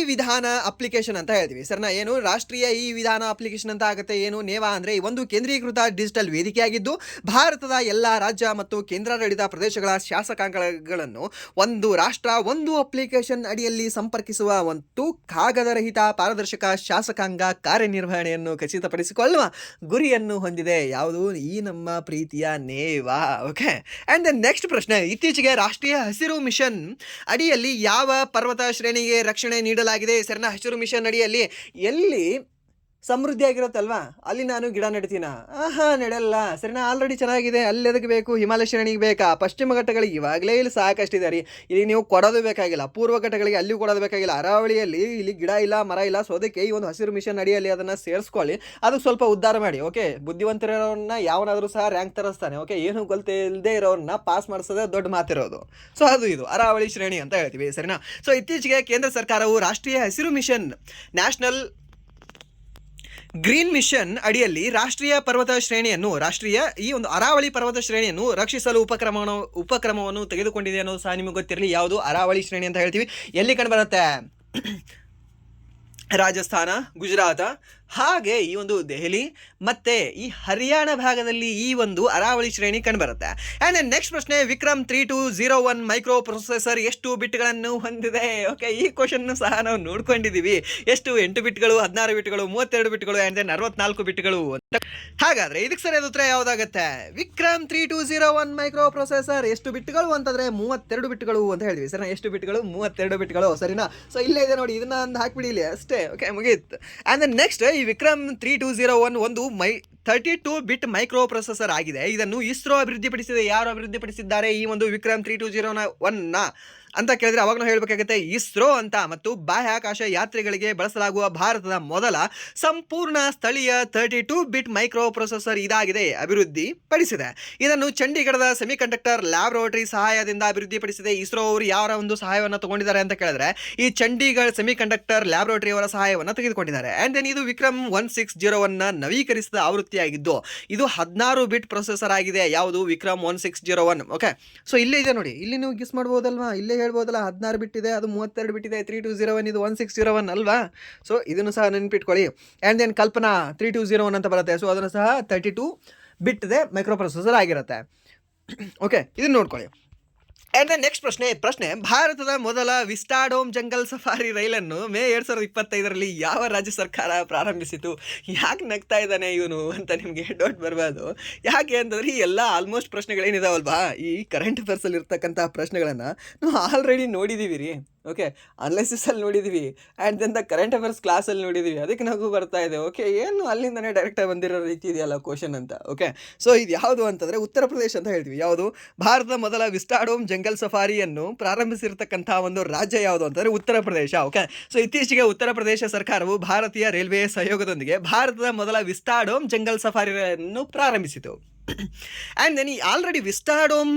ವಿಧಾನ ಅಪ್ಲಿಕೇಶನ್ ಅಂತ ಹೇಳ್ತೀವಿ. ಸರಿನಾ, ಏನು, ರಾಷ್ಟ್ರೀಯ ವಿಧಾನ ಅಪ್ಲಿಕೇಶನ್ ಅಂತ ಆಗುತ್ತೆ. ಏನು, ನೇವಾ ಅಂದರೆ ಒಂದು ಕೇಂದ್ರೀಕೃತ ಡಿಜಿಟಲ್ ವೇದಿಕೆಯಾಗಿದ್ದು ಭಾರತದ ಎಲ್ಲ ರಾಜ್ಯ ಮತ್ತು ಕೇಂದ್ರಾಡಳಿತ ಪ್ರದೇಶಗಳ ಶಾಸಕಾಂಗಗಳನ್ನು ಒಂದು ರಾಷ್ಟ್ರ ಒಂದು ಅಪ್ಲಿಕೇಶನ್ ಅಡಿಯಲ್ಲಿ ಸಂಪರ್ಕಿಸುವ ಒಂದು ಕಾಗದರಹಿತ ಪಾರದರ್ಶಕ ಶಾಸಕಾಂಗ ಕಾರ್ಯನಿರ್ವಹಣೆಯನ್ನು ಖಚಿತಪಡಿಸಿಕೊಳ್ಳುವ ಗುರಿಯನ್ನು ಹೊಂದಿದೆ. ಯಾವುದು, ಈ ನಮ್ಮ ಪ್ರೀತಿಯ NeVA. Okay, and the next ಪ್ರಶ್ನೆ, ಇತ್ತೀಚೆಗೆ ರಾಷ್ಟ್ರೀಯ ಹಸಿರು ಮಿಷನ್ ಅಡಿಯಲ್ಲಿ ಯಾವ ಪರ್ವತ ಶ್ರೇಣಿಗೆ ರಕ್ಷಣೆ ನೀಡಲಾಗಿದೆ? ಸರಿನಾ, ಹಸಿರು ಮಿಷನ್ ಅಡಿಯಲ್ಲಿ ಎಲ್ಲಿ ಸಮೃದ್ಧಿ ಆಗಿರುತ್ತಲ್ವಾ ಅಲ್ಲಿ ನಾನು ಗಿಡ ನೆಡ್ತೀನ? ನೆಡಲ್ಲ. ಸರಿನಾ, ಆಲ್ರೆಡಿ ಚೆನ್ನಾಗಿದೆ, ಅಲ್ಲಿ ಎದಕ್ಕೆ ಬೇಕು, ಹಿಮಾಲಯ ಶ್ರೇಣಿಗೆ ಬೇಕಾ? ಪಶ್ಚಿಮ ಘಟ್ಟಗಳಿಗೆ ಇವಾಗಲೇ ಇಲ್ಲಿ ಸಾಕಷ್ಟಿದೆ ರೀ, ಇಲ್ಲಿ ನೀವು ಕೊಡೋದು ಬೇಕಾಗಿಲ್ಲ. ಪೂರ್ವ ಘಟ್ಟಗಳಿಗೆ ಅಲ್ಲಿಯೂ ಕೊಡೋದು ಬೇಕಾಗಿಲ್ಲ. ಅರಾವಳಿಯಲ್ಲಿ ಇಲ್ಲಿ ಗಿಡ ಇಲ್ಲ, ಮರ ಇಲ್ಲ. ಸೊ ಅದಕ್ಕೆ ಈ ಒಂದು ಹಸಿರು ಮಿಷನ್ ಅಡಿಯಲ್ಲಿ ಅದನ್ನು ಸೇರಿಸ್ಕೊಳ್ಳಿ, ಅದಕ್ಕೆ ಸ್ವಲ್ಪ ಉದ್ಧಾರ ಮಾಡಿ. ಓಕೆ, ಬುದ್ಧಿವಂತರವ್ರನ್ನ ಯಾವನಾದರೂ ಸಹ ರ್ಯಾಂಕ್ ತರಿಸ್ತಾನೆ. ಓಕೆ, ಏನು ಗೊತ್ತಿಲ್ಲದೆ ಇರೋರನ್ನ ಪಾಸ್ ಮಾಡಿಸೋದೇ ದೊಡ್ಡ ಮಾತಿರೋದು. ಸೊ ಅದು ಇದು ಅರಾವಳಿ ಶ್ರೇಣಿ ಅಂತ ಹೇಳ್ತೀವಿ. ಸರಿನಾ, ಸೊ ಇತ್ತೀಚೆಗೆ ಕೇಂದ್ರ ಸರ್ಕಾರವು ರಾಷ್ಟ್ರೀಯ ಹಸಿರು ಮಿಷನ್, ನ್ಯಾಷನಲ್ ಗ್ರೀನ್ ಮಿಷನ್ ಅಡಿಯಲ್ಲಿ ರಾಷ್ಟ್ರೀಯ ಒಂದು ಅರಾವಳಿ ಪರ್ವತ ಶ್ರೇಣಿಯನ್ನು ರಕ್ಷಿಸಲು ಉಪಕ್ರಮವನ್ನು ತೆಗೆದುಕೊಂಡಿದೆ ಅನ್ನೋದು ಸಹ ನಿಮಗೆ ಗೊತ್ತಿರಲಿ. ಯಾವುದು, ಅರಾವಳಿ ಶ್ರೇಣಿ ಅಂತ ಹೇಳ್ತೀವಿ. ಎಲ್ಲಿ ಕಂಡುಬರುತ್ತೆ? ರಾಜಸ್ಥಾನ, ಗುಜರಾತ, ಹಾಗೆ ಈ ಒಂದು ದೆಹಲಿ ಮತ್ತು ಈ ಹರಿಯಾಣ ಭಾಗದಲ್ಲಿ ಈ ಒಂದು ಅರಾವಳಿ ಶ್ರೇಣಿ ಕಂಡುಬರುತ್ತೆ. ಆ್ಯಂಡ್ ನೆಕ್ಸ್ಟ್ ಪ್ರಶ್ನೆ, ವಿಕ್ರಮ್ 3201 ಮೈಕ್ರೋ ಪ್ರೊಸೆಸರ್ ಎಷ್ಟು ಬಿಟ್ಗಳನ್ನು ಹೊಂದಿದೆ? ಓಕೆ, ಈ ಕ್ವಶನ್ನು ಸಹ ನಾವು ನೋಡ್ಕೊಂಡಿದ್ದೀವಿ. ಎಷ್ಟು? 8 ಬಿಟ್ಗಳು, 16 ಬಿಟ್ಗಳು, 32 ಬಿಟ್ಗಳು ಆ್ಯಂಡ್ ದೆನ್ 64 ಬಿಟ್ಗಳು. ಹಾಗಾದರೆ ಇದಕ್ಕೆ ಸರಿಯಾದ ಉತ್ತರ ಯಾವುದಾಗುತ್ತೆ? ವಿಕ್ರಮ್ 3201 ಮೈಕ್ರೋ ಪ್ರೊಸೆಸರ್ ಎಷ್ಟು ಬಿಟ್ಗಳು ಅಂತಂದರೆ 32 ಬಿಟ್ಗಳು ಅಂತ ಹೇಳ್ತೀವಿ. ಸರಿನಾ, ಎಷ್ಟು ಬಿಟ್ಗಳು? 32 ಬಿಟ್ಗಳು. ಸರಿನಾ, ಸೊ ಇಲ್ಲೇ ಇದೆ ನೋಡಿ, ಇದನ್ನ ಒಂದು ಹಾಕ್ಬಿಡಿ ಇಲ್ಲಿ ಅಷ್ಟೇ. ಓಕೆ, ಮುಗೀತು. ಆ್ಯಂಡ್ ದೆನ್ ನೆಕ್ಸ್ಟ್, ಈ ವಿಕ್ರಮ್ 3201 ಒಂದು 32 ಬಿಟ್ ಮೈಕ್ರೋ ಪ್ರೊಸೆಸರ್ ಆಗಿದೆ. ಇದನ್ನು ಇಸ್ರೋ ಅಭಿವೃದ್ಧಿಪಡಿಸಿದೆ. ಯಾರು ಅಭಿವೃದ್ಧಿಪಡಿಸಿದ್ದಾರೆ ಈ ಒಂದು ವಿಕ್ರಮ್ 3201ನ? ಅಂತ ಕೇಳಿದ್ರೆ ಅವಾಗ ನಾವು ಹೇಳಬೇಕಾಗುತ್ತೆ ಇಸ್ರೋ ಅಂತ. ಮತ್ತು ಬಾಹ್ಯಾಕಾಶ ಯಾತ್ರಿಗಳಿಗೆ ಬಳಸಲಾಗುವ ಭಾರತದ ಮೊದಲ ಸಂಪೂರ್ಣ ಸ್ಥಳೀಯ 32 ಬಿಟ್ ಮೈಕ್ರೋ ಪ್ರೊಸೆಸರ್ ಇದಾಗಿದೆ ಅಭಿವೃದ್ಧಿ ಪಡಿಸಿದೆ. ಇದನ್ನು ಚಂಡೀಗಢದ ಸೆಮಿಕಂಡಕ್ಟರ್ ಲ್ಯಾಬೊರೇಟರಿ ಸಹಾಯದಿಂದ ಅಭಿವೃದ್ಧಿಪಡಿಸಿದೆ. ಇಸ್ರೋ ಅವರು ಯಾವ ಒಂದು ಸಹಾಯವನ್ನು ತಗೊಂಡಿದ್ದಾರೆ ಅಂತ ಕೇಳಿದ್ರೆ ಈ ಚಂಡೀಗಢ ಸೆಮಿಕಂಡಕ್ಟರ್ ಲ್ಯಾಬೊರೇಟರಿ ಅವರ ಸಹಾಯವನ್ನು ತೆಗೆದುಕೊಂಡಿದ್ದಾರೆ. ಅಂಡ್ ದೆನ್ ಇದು ವಿಕ್ರಮ್ 1601 ನ ನವೀಕರಿಸಿದ ಆವೃತ್ತಿಯಾಗಿದ್ದು ಇದು 16 ಬಿಟ್ ಪ್ರೊಸೆಸರ್ ಆಗಿದೆ. ಯಾವುದು? ವಿಕ್ರಮ್ 1601. ಓಕೆ, ಸೊ ಇಲ್ಲೇ ಇದೆ ನೋಡಿ, ಇಲ್ಲಿ ನೀವು ಗಿಸ್ ಮಾಡ್ಬೋದಲ್ವಾ, ಇಲ್ಲೇ ಹೇಳ್ಬೋದಲ್ಲ 16 ಬಿಟ್ ಇದೆ, ಅದು 32 ಬಿಟ್ ಇದೆ. 3201 ಇದು 1601 ಅಲ್ವಾ? ಸೊ ಇದನ್ನು ಸಹ ನೆನ್ಪಿಟ್ಕೊಳ್ಳಿ. ಆ್ಯಂಡ್ ದೆನ್ ಕಲ್ಪನಾ 3201 ಅಂತ ಬರುತ್ತೆ. ಸೊ ಅದನ್ನು ಸಹ 32 ಬಿಟ್ ಇದೆ ಮೈಕ್ರೋ ಪ್ರೊಸೆಸರ್ ಆಗಿರುತ್ತೆ. ಓಕೆ, ಇದನ್ನು ನೋಡ್ಕೊಳ್ಳಿ. ಆ್ಯಂಡ್ ನೆಕ್ಸ್ಟ್ ಪ್ರಶ್ನೆ ಭಾರತದ ಮೊದಲ ವಿಸ್ಟಾಡೋಮ್ ಜಂಗಲ್ ಸಫಾರಿ ರೈಲನ್ನು ಮೇ 2025 ಯಾವ ರಾಜ್ಯ ಸರ್ಕಾರ ಪ್ರಾರಂಭಿಸಿತು? ಯಾಕೆ ನಗ್ತಾ ಇದ್ದಾನೆ ಇವನು ಅಂತ ನಿಮಗೆ ಡೌಟ್ ಬರಬಾರ್ದು. ಯಾಕೆ ಅಂತಂದರೆ ಈ ಎಲ್ಲ ಆಲ್ಮೋಸ್ಟ್ ಪ್ರಶ್ನೆಗಳೇನಿದಾವಲ್ವಾ, ಈ ಕರೆಂಟ್ ಅಫೇರ್ಸಲ್ಲಿ ಇರ್ತಕ್ಕಂಥ ಪ್ರಶ್ನೆಗಳನ್ನು ನಾವು ಆಲ್ರೆಡಿ ನೋಡಿದ್ದೀವಿ ರೀ. ಓಕೆ, ಅನಾಲಿಸಿಸಲ್ಲಿ ನೋಡಿದ್ದೀವಿ, and then the current affairs ಕ್ಲಾಸಲ್ಲಿ ನೋಡಿದ್ದೀವಿ. ಅದಕ್ಕೆ ನಗು ಬರ್ತಾ ಇದೆ. ಓಕೆ, ಏನು ಅಲ್ಲಿಂದನೇ ಡೈರೆಕ್ಟಾಗಿ ಬಂದಿರೋ ರೀತಿ ಇದೆಯಲ್ಲ ಕ್ವಶನ್ ಅಂತ. ಓಕೆ, ಸೊ ಇದು ಯಾವುದು ಅಂತಂದರೆ ಉತ್ತರ ಪ್ರದೇಶ ಅಂತ ಹೇಳ್ತೀವಿ. ಯಾವುದು? ಭಾರತದ ಮೊದಲ ವಿಸ್ಟಾಡೋಮ್ ಜಂಗಲ್ ಸಫಾರಿಯನ್ನು ಪ್ರಾರಂಭಿಸಿರ್ತಕ್ಕಂಥ ಒಂದು ರಾಜ್ಯ ಯಾವುದು ಅಂತಂದರೆ ಉತ್ತರ ಪ್ರದೇಶ. ಓಕೆ, ಸೊ ಇತ್ತೀಚೆಗೆ ಉತ್ತರ ಪ್ರದೇಶ ಸರ್ಕಾರವು ಭಾರತೀಯ ರೈಲ್ವೆ ಸಹಯೋಗದೊಂದಿಗೆ ಭಾರತದ ಮೊದಲ ವಿಸ್ಟಾಡೋಮ್ ಜಂಗಲ್ ಸಫಾರಿಯನ್ನು ಪ್ರಾರಂಭಿಸಿತು. ಆ್ಯಂಡ್ ದೆನ್ ಈ ಆಲ್ರೆಡಿ ವಿಸ್ಟಾಡೋಮ್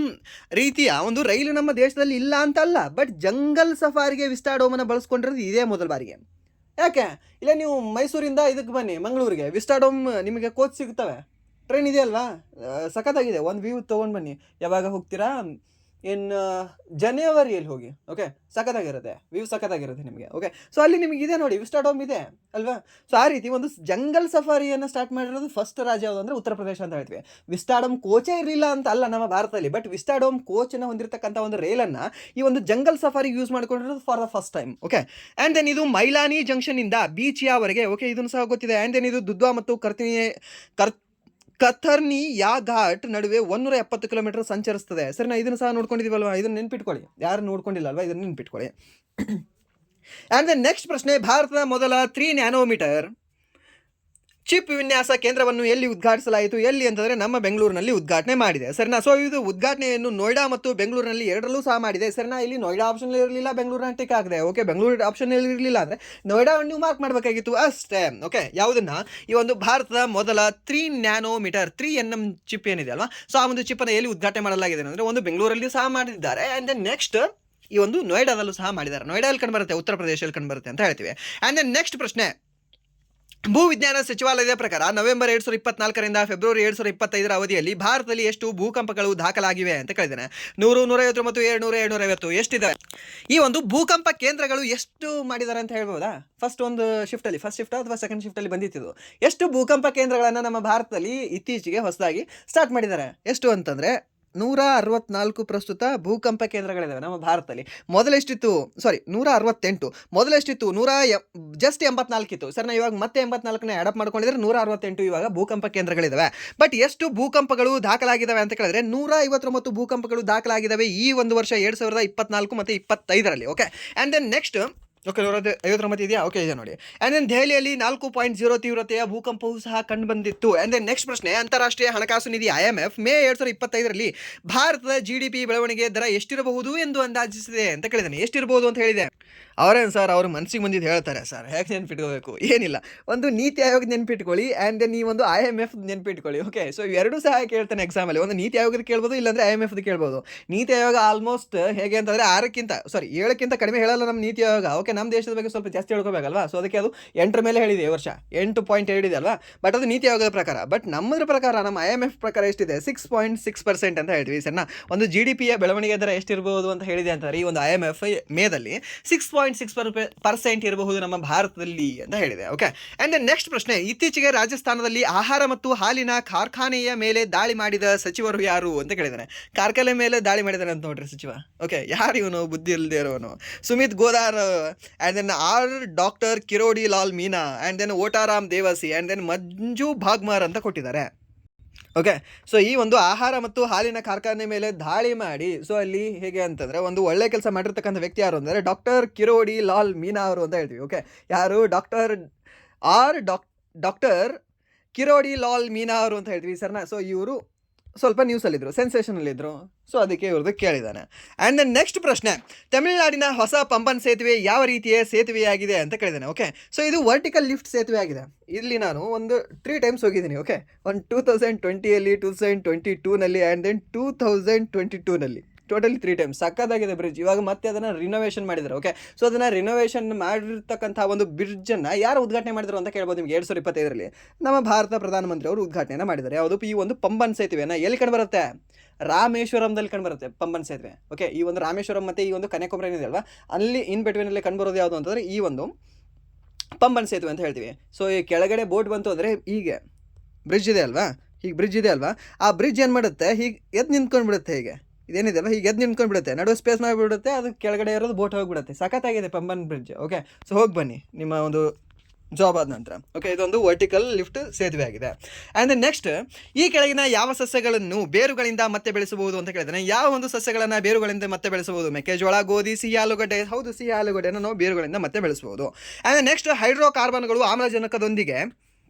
ರೀತಿಯ ಒಂದು ರೈಲು ನಮ್ಮ ದೇಶದಲ್ಲಿ ಇಲ್ಲ ಅಂತಲ್ಲ, ಬಟ್ ಜಂಗಲ್ ಸಫಾರಿಗೆ ವಿಸ್ಟಾಡೋಮನ್ನು ಬಳಸ್ಕೊಂಡಿರೋದು ಇದೇ ಮೊದಲ ಬಾರಿಗೆ. ಯಾಕೆ? ಇಲ್ಲ ನೀವು ಮೈಸೂರಿಂದ ಇದಕ್ಕೆ ಬನ್ನಿ, ಮಂಗಳೂರಿಗೆ ವಿಸ್ಟಾಡೋಮ್ ನಿಮಗೆ ಕೋಚ್ ಸಿಗ್ತವೆ, ಟ್ರೈನ್ ಇದೆಯಲ್ವಾ, ಸಖತ್ತಾಗಿದೆ. ಒಂದು ವ್ಯೂ ತೊಗೊಂಡು ಬನ್ನಿ. ಯಾವಾಗ ಹೋಗ್ತೀರಾ? ಇನ್ನು ಜನವರಿಯಲ್ಲಿ ಹೋಗಿ. ಓಕೆ, ಸಖತ್ತಾಗಿರುತ್ತೆ, ವ್ಯೂ ಸಖತ್ತಾಗಿರುತ್ತೆ ನಿಮಗೆ. ಓಕೆ, ಸೊ ಅಲ್ಲಿ ನಿಮಗೆ ಇದೆ ನೋಡಿ, ವಿಸ್ಟಾಡೋಮ್ ಇದೆ ಅಲ್ವಾ? ಸೊ ಆ ರೀತಿ ಒಂದು ಜಂಗಲ್ ಸಫಾರಿಯನ್ನು ಸ್ಟಾರ್ಟ್ ಮಾಡಿರೋದು ಫಸ್ಟ್ ರಾಜ್ಯ ಯಾವುದು ಅಂದರೆ ಉತ್ತರ ಪ್ರದೇಶ ಅಂತ ಹೇಳ್ತೀವಿ. ವಿಸ್ಟಾಡೋಮ್ ಕೋಚೇ ಇರಲಿಲ್ಲ ಅಂತ ಅಲ್ಲ ನಮ್ಮ ಭಾರತದಲ್ಲಿ, ಬಟ್ ವಿಸ್ಟಾಡೋಮ್ ಕೋಚನ್ನು ಹೊಂದಿರತಕ್ಕಂಥ ಒಂದು ರೈಲನ್ನು ಈ ಒಂದು ಜಂಗಲ್ ಸಫಾರಿಗೆ ಯೂಸ್ ಮಾಡ್ಕೊಂಡಿರೋದು for the first time. Okay, and then ಇದು ಮೈಲಾನಿ ಜಂಕ್ಷನ್ನಿಂದ ಬೀಚಿಯಾವರೆಗೆ. ಓಕೆ, ಇದನ್ನು ಸಹ ಗೊತ್ತಿದೆ. ಆ್ಯಂಡ್ ದೆನ್ ಇದು ದುಧ್ವಾ ಮತ್ತು ಕಥರ್ನಿ ಯಾ ಘಾಟ್ ನಡುವೆ 170 ಕಿಲೋಮೀಟರ್ ಸಂಚರಿಸ್ತದೆ. ಸರಿ, ನಾವು ಇದನ್ನು ಸಹ ನೋಡ್ಕೊಂಡಿದ್ದೀವಲ್ವಾ, ಇದನ್ನು ನೆನ್ಪಿಟ್ಕೊಳ್ಳಿ. ಯಾರು ನೋಡ್ಕೊಂಡಿಲ್ಲ ಅಲ್ವಾ, ಇದನ್ನು ನೆನ್ಪಿಟ್ಕೊಳ್ಳಿ. ಆ್ಯಂಡ್ ದೆನ್ ನೆಕ್ಸ್ಟ್ ಪ್ರಶ್ನೆ, ಭಾರತದ ಮೊದಲ 3 ನ್ಯಾನೋಮೀಟರ್ ಚಿಪ್ ವಿನ್ಯಾಸ ಕೇಂದ್ರವನ್ನು ಎಲ್ಲಿ ಉದ್ಘಾಟಿಸಲಾಯಿತು? ಎಲ್ಲಿ ಅಂತಂದರೆ ನಮ್ಮ ಬೆಂಗಳೂರಿನಲ್ಲಿ ಉದ್ಘಾಟನೆ ಮಾಡಿದೆ. ಸರಿನಾ? ಸೊ ಇದು ಉದ್ಘಾಟನೆಯನ್ನು ನೋಯ್ಡಾ ಮತ್ತು ಬೆಂಗಳೂರಿನಲ್ಲಿ ಎರಡರಲ್ಲೂ ಸಹ ಮಾಡಿದೆ. ಸರಿನಾ? ಇಲ್ಲಿ ನೋಯ್ಡಾ ಆಪ್ಷನ್ ಇರಲಿಲ್ಲ, ಬೆಂಗಳೂರಿನ ಟಿಕ್ ಆಗಿದೆ. ಓಕೆ, ಬೆಂಗಳೂರು ಆಪ್ಷನ್ ಇರಲಿಲ್ಲ ಅಂದರೆ ನೋಯ್ಡಾ ನೀವು ಮಾರ್ಕ್ ಮಾಡಬೇಕಾಗಿತ್ತು ಅಷ್ಟೇ. ಓಕೆ, ಯಾವುದನ್ನು? ಈ ಒಂದು ಭಾರತದ ಮೊದಲ 3 ನ್ಯಾನೋಮೀಟರ್ 3nm ಚಿಪ್ ಏನಿದೆ ಅಲ್ವಾ, ಸೊ ಆ ಒಂದು ಚಿಪ್ಪನ್ನು ಎಲ್ಲಿ ಉದ್ಘಾಟನೆ ಮಾಡಲಾಗಿದೆ ಅಂದರೆ ಒಂದು ಬೆಂಗಳೂರಲ್ಲಿ ಸಹ ಮಾಡಿದ್ದಾರೆ. ಆ್ಯಂಡ್ ದೆನ್ ನೆಕ್ಸ್ಟ್ ಈ ಒಂದು ನೋಯ್ಡಾದಲ್ಲೂ ಸಹ ಮಾಡಿದ್ದಾರೆ. ನೋಯ್ಡಾದಲ್ಲಿ ಕಂಡು ಬರುತ್ತೆ, ಉತ್ತರ ಪ್ರದೇಶದಲ್ಲಿ ಕಂಡು ಬರುತ್ತೆ ಅಂತ ಹೇಳ್ತೀವಿ. ಆ್ಯಂಡ್ ದೆನ್ ನೆಕ್ಸ್ಟ್ ಪ್ರಶ್ನೆ, ಭೂವಿಜ್ಞಾನ ಸಚಿವಾಲಯದ ಪ್ರಕಾರ ನವೆಂಬರ್ 2024 ಫೆಬ್ರವರಿ 2025 ಅವಧಿಯಲ್ಲಿ ಭಾರತದಲ್ಲಿ ಎಷ್ಟು ಭೂಕಂಪಗಳು ದಾಖಲಾಗಿವೆ ಅಂತ ಕೇಳಿದ್ದೇನೆ. 100, 150 ಮತ್ತು 200, 250 ಎಷ್ಟಿದ್ದಾವೆ? ಈ ಒಂದು ಭೂಕಂಪ ಕೇಂದ್ರಗಳು ಎಷ್ಟು ಮಾಡಿದ್ದಾರೆ ಅಂತ ಹೇಳ್ಬೋದಾ? ಫಸ್ಟ್ ಶಿಫ್ಟ್ ಅಥವಾ ಸೆಕೆಂಡ್ ಶಿಫ್ಟಲ್ಲಿ ಬಂದಿತ್ತು. ಎಷ್ಟು ಭೂಕಂಪ ಕೇಂದ್ರಗಳನ್ನು ನಮ್ಮ ಭಾರತದಲ್ಲಿ ಇತ್ತೀಚೆಗೆ ಹೊಸದಾಗಿ ಸ್ಟಾರ್ಟ್ ಮಾಡಿದ್ದಾರೆ? ಎಷ್ಟು ಅಂತಂದರೆ 164 ಪ್ರಸ್ತುತ ಭೂಕಂಪ ಕೇಂದ್ರಗಳಿದ್ದಾವೆ ನಮ್ಮ ಭಾರತದಲ್ಲಿ. ಮೊದಲೆಷ್ಟಿತ್ತು? 168. ಮೊದಲೆಷ್ಟಿತ್ತು? ಜಸ್ಟ್ 84 ಇತ್ತು. ಸರ್, ನಾವು ಇವಾಗ ಮತ್ತೆ 84ನೇ ಅಡಾಪ್ಟ್ ಮಾಡ್ಕೊಂಡಿದ್ರೆ 168 ಇವಾಗ ಭೂಕಂಪ ಕೇಂದ್ರಗಳಿದ್ದಾವೆ. ಬಟ್ ಎಷ್ಟು ಭೂಕಂಪಗಳು ದಾಖಲಾಗಿದ್ದಾವೆ ಅಂತ ಕೇಳಿದ್ರೆ 159 ಭೂಕಂಪಗಳು ದಾಖಲಾಗಿದ್ದಾವೆ ಈ ಒಂದು ವರ್ಷ 2024 ಮತ್ತು 2025. Okay, and then next okay 159 ಇದೆಯಾ? ಓಕೆ, ಇದೆ ನೋಡಿ. ಆ್ಯಂಡ್ ದೆನ್ ದೆಹಲಿಯಲ್ಲಿ 4.0 ತೀವ್ರತೆಯ ಭೂಕಂಪವೂ ಸಹ ಕಂಡು ಬಂದಿತ್ತು. ಆ್ಯಂಡ್ ದೆನ್ ನೆಕ್ಸ್ಟ್ ಪ್ರಶ್ನೆ, ಅಂತಾರಾಷ್ಟ್ರೀಯ ಹಣಕಾಸು ನಿಧಿ IMF ಮೇ 2025 ಭಾರತದ GDP ಬೆಳವಣಿಗೆ ದರ ಎಷ್ಟಿರಬಹುದು ಎಂದು ಅಂದಾಜಿಸಿದೆ ಅಂತ ಕೇಳಿದ್ದಾನೆ. ಎಷ್ಟಿರಬಹುದು ಅಂತ ಹೇಳಿದೆ. ಅವರೇನು ಸರ್, ಅವ್ರ ಮನಸ್ಸಿಗೆ ಬಂದಿದ್ದು ಹೇಳ್ತಾರೆ ಸರ್, ಹೇಗೆ ನೆನ್ಪಿಟ್ಕೋಬೇಕು? ಏನಿಲ್ಲ, ಒಂದು ನೀತಿ ಆಯೋಗ ನೆನ್ಪಿಟ್ಕೊಳ್ಳಿ, ಆ್ಯಂಡ್ ದೆನ್ ಈ ಒಂದು IMF ನೆನ್ಪಿಟ್ಕೊಳ್ಳಿ. ಓಕೆ, ಸೊ ಇವೆರಡೂ ಸಹ ಕೇಳ್ತಾನೆ ಎಕ್ಸಾಮಲ್ಲಿ. ಒಂದು ನೀತಿ ಆಯೋಗದ ಕೇಳ್ಬೋದು, ಇಲ್ಲಾಂದರೆ IMF ಕೇಳ್ಬೋದು. ನೀತಿ ಆಯೋಗ ಆಲ್ಮೋಸ್ಟ್ ಹೇಗೆ ಅಂತಂದರೆ 7ಕ್ಕಿಂತ ಕಡಿಮೆ ಹೇಳಲ್ಲ ನಮ್ಮ ನೀತಿ ಆಯೋಗ. ಓಕೆ, ನಮ್ಮ ದೇಶದ ಬಗ್ಗೆ ಸ್ವಲ್ಪ ಜಾಸ್ತಿ ಹೇಳ್ಕೋಬೇಕಲ್ವಾ, ಸೊ ಅದಕ್ಕೆ ಅದು 8 ಮೇಲೆ ಹೇಳಿದೆ. ಈ ವರ್ಷ 8.2 ಇದೆ ಅಲ್ವಾ, ಬಟ್ ಅದು ನೀತಿ ಆಯೋಗದ ಪ್ರಕಾರ. ಬಟ್ ನಮ್ಮದ್ರ ಪ್ರಕಾರ, ನಮ್ಮ IMF ಪ್ರಕಾರ ಎಷ್ಟಿದೆ? 6.6% ಅಂತ ಹೇಳ್ತೀವಿ. ಸರಿನಾ? ಒಂದು GDPಯ ಬೆಳವಣಿಗೆ ದರ ಎಷ್ಟಿರ್ಬೋದು ಅಂತ ಹೇಳಿದೆ ಅಂತಾರೆ ಈ ಒಂದು IMF ಮೇದಲ್ಲಿ 6.6% ಇರಬಹುದು ನಮ್ಮ ಭಾರತದಲ್ಲಿ ಅಂತ ಹೇಳಿದೆ. ಓಕೆ, ಆ್ಯಂಡ್ ದೆನ್ ನೆಕ್ಸ್ಟ್ ಪ್ರಶ್ನೆ, ಇತ್ತೀಚೆಗೆ ರಾಜಸ್ಥಾನದಲ್ಲಿ ಆಹಾರ ಮತ್ತು ಹಾಲಿನ ಕಾರ್ಖಾನೆಯ ಮೇಲೆ ದಾಳಿ ಮಾಡಿದ ಸಚಿವರು ಯಾರು ಅಂತ ಕೇಳಿದ್ದಾನೆ. ಕಾರ್ಖಾನೆ ಮೇಲೆ ದಾಳಿ ಮಾಡಿದಾನೆ ಅಂತ ನೋಡ್ರಿ ಸಚಿವ. ಓಕೆ, ಯಾರು ಇವನು? ಬುದ್ಧಿ ಇಲ್ಲದೆ ಇರೋನು. Sumit Godara, and then doctor Kirodi Lal Meena, and then Otaram Dewasi, and then Manju Baghmar ಅಂತ ಕೊಟ್ಟಿದ್ದಾರೆ. ಓಕೆ, ಸೊ ಈ ಒಂದು ಆಹಾರ ಮತ್ತು ಹಾಲಿನ ಕಾರ್ಖಾನೆ ಮೇಲೆ ದಾಳಿ ಮಾಡಿ, ಸೊ ಅಲ್ಲಿ ಹೇಗೆ ಅಂತಂದರೆ ಒಂದು ಒಳ್ಳೆ ಕೆಲಸ ಮಾಡಿರ್ತಕ್ಕಂಥ ವ್ಯಕ್ತಿ ಯಾರು ಅಂದರೆ ಡಾಕ್ಟರ್ ಕಿರೋಡಿ ಲಾಲ್ ಮೀನಾ ಅವರು ಅಂತ ಹೇಳ್ತೀವಿ. ಓಕೆ, ಯಾರು? ಡಾಕ್ಟರ್ ಕಿರೋಡಿ ಲಾಲ್ ಮೀನಾ ಅವರು ಅಂತ ಹೇಳ್ತೀವಿ ಸರ್ನಾ. ಸೊ ಇವರು ಸ್ವಲ್ಪ ನ್ಯೂಸಲ್ಲಿದ್ದರು, ಸೆನ್ಸೇಷನಲ್ಲಿದ್ದರು. ಸೊ ಅದಕ್ಕೆ ಇವ್ರದ್ದು ಕೇಳಿದ್ದಾನೆ. ಆ್ಯಂಡ್ ದೆನ್ ನೆಕ್ಸ್ಟ್ ಪ್ರಶ್ನೆ, ತಮಿಳುನಾಡಿನ ಹೊಸ ಪಂಬನ್ ಸೇತುವೆ ಯಾವ ರೀತಿಯ ಸೇತುವೆಯಾಗಿದೆ ಅಂತ ಕೇಳಿದ್ದಾನೆ. ಓಕೆ, ಸೊ ಇದು ವರ್ಟಿಕಲ್ ಲಿಫ್ಟ್ ಸೇತುವೆ ಆಗಿದೆ. ಇಲ್ಲಿ ನಾನು ಒಂದು 3 ಟೈಮ್ಸ್ ಹೋಗಿದ್ದೀನಿ. ಓಕೆ, ಒಂದು 2020ಯಲ್ಲಿ, 2022ನಲ್ಲಿ ಆ್ಯಂಡ್ ದೆನ್ 2022ನಲ್ಲಿ, ಟೋಟಲಿ 3 ಟೈಮ್ಸ್. ಸಕ್ಕದಾಗಿದೆ ಬ್ರಿಡ್ಜ್. ಇವಾಗ ಮತ್ತೆ ಅದನ್ನು ರಿನೋವೇಷನ್ ಮಾಡಿದ್ದಾರೆ. ಓಕೆ, ಸೊ ಅದನ್ನು ರಿನೋವೇಷನ್ ಮಾಡಿರ್ತಕ್ಕಂಥ ಒಂದು ಬ್ರಿಡ್ಜನ್ನು ಯಾರು ಉದ್ಘಾಟನೆ ಮಾಡಿದ್ರು ಅಂತ ಕೇಳ್ಬೋದು ನಿಮಗೆ. 2025ರಲ್ಲಿ ನಮ್ಮ ಭಾರತ ಪ್ರಧಾನಮಂತ್ರಿ ಅವರು ಉದ್ಘಾಟನೆಯನ್ನು ಮಾಡಿದ್ದಾರೆ. ಯಾವುದು ಈ ಒಂದು ಪಂಬನ್ ಸೇತುವೆಯನ್ನು ಎಲ್ಲಿ ಕಂಡು ಬರುತ್ತೆ? ರಾಮೇಶ್ವರಂದಲ್ಲಿ ಕಂಡು ಬರುತ್ತೆ ಪಂಬನ್ ಸೇತುವೆ. ಓಕೆ, ಈ ಒಂದು ರಾಮೇಶ್ವರಂ ಮತ್ತು ಈ ಒಂದು ಕನ್ಯಾಕುಮಾರಿ ಏನಿದೆ ಅಲ್ವಾ, ಅಲ್ಲಿ ಇನ್ ಬಿಟ್ವೀನಲ್ಲಿ ಕಂಡು ಬರೋದು ಯಾವುದು ಅಂತಂದರೆ ಈ ಒಂದು ಪಂಬನ್ ಸೇತುವೆ ಅಂತ ಹೇಳ್ತೀವಿ. ಸೊ ಈ ಕೆಳಗಡೆ ಬೋಟ್ ಬಂತು ಅಂದರೆ ಹೀಗೆ ಬ್ರಿಡ್ಜ್ ಇದೆ ಅಲ್ವಾ, ಹೀಗೆ ಬ್ರಿಡ್ಜ್ ಇದೆ ಅಲ್ವಾ, ಆ ಬ್ರಿಡ್ಜ್ ಏನು ಮಾಡುತ್ತೆ, ಹೀಗೆ ಎದ್ದು ನಿಂತ್ಕೊಂಡು ಬಿಡುತ್ತೆ. ಹೀಗೆ ಇದೇನಿದೆ ಅಲ್ಲ, ಹೀಗೆ ಎದ್ದು ನಿಂತ್ಕೊಂಡು ಬಿಡುತ್ತೆ, ನಡುವೆ ಸ್ಪೇಸ್ ಮಾಡಿಬಿಡುತ್ತೆ, ಅದು ಕೆಳಗಡೆ ಇರೋದು ಬೋಟ್ ಹೋಗಿಬಿಡುತ್ತೆ. ಸಖತ್ತಾಗಿದೆ ಪಂಬನ್ ಬ್ರಿಡ್ಜ್. ಓಕೆ, ಸೊ ಹೋಗಿ ಬನ್ನಿ ನಿಮ್ಮ ಒಂದು ಜಾಬ್ ಆದ ನಂತರ. ಓಕೆ, ಇದೊಂದು ವರ್ಟಿಕಲ್ ಲಿಫ್ಟ್ ಸೇತುವೆ ಆಗಿದೆ. ಆ್ಯಂಡ್ ನೆಕ್ಸ್ಟ್, ಈ ಕೆಳಗಿನ ಯಾವ ಸಸ್ಯಗಳನ್ನು ಬೇರುಗಳಿಂದ ಮತ್ತೆ ಬೆಳೆಸಬಹುದು ಅಂತ ಕೇಳಿದಾನೆ. ಯಾವ ಒಂದು ಸಸ್ಯಗಳನ್ನು ಬೇರುಗಳಿಂದ ಮತ್ತೆ ಬೆಳೆಸಬಹುದು? ಮೆಕ್ಕೆಜೋಳ, ಗೋಧಿ, ಸಿಹಿ ಆಲೂಗಡ್ಡೆ. ಹೌದು, ಸಿಹಿ ಆಲೂಗಡ್ಡೆನ ನಾವು ಬೇರುಗಳಿಂದ ಮತ್ತೆ ಬೆಳೆಸಬಹುದು. ಆ್ಯಂಡ್ ನೆಕ್ಸ್ಟ್, ಹೈಡ್ರೋಕಾರ್ಬನ್ಗಳು ಆಮ್ಲಜನಕದೊಂದಿಗೆ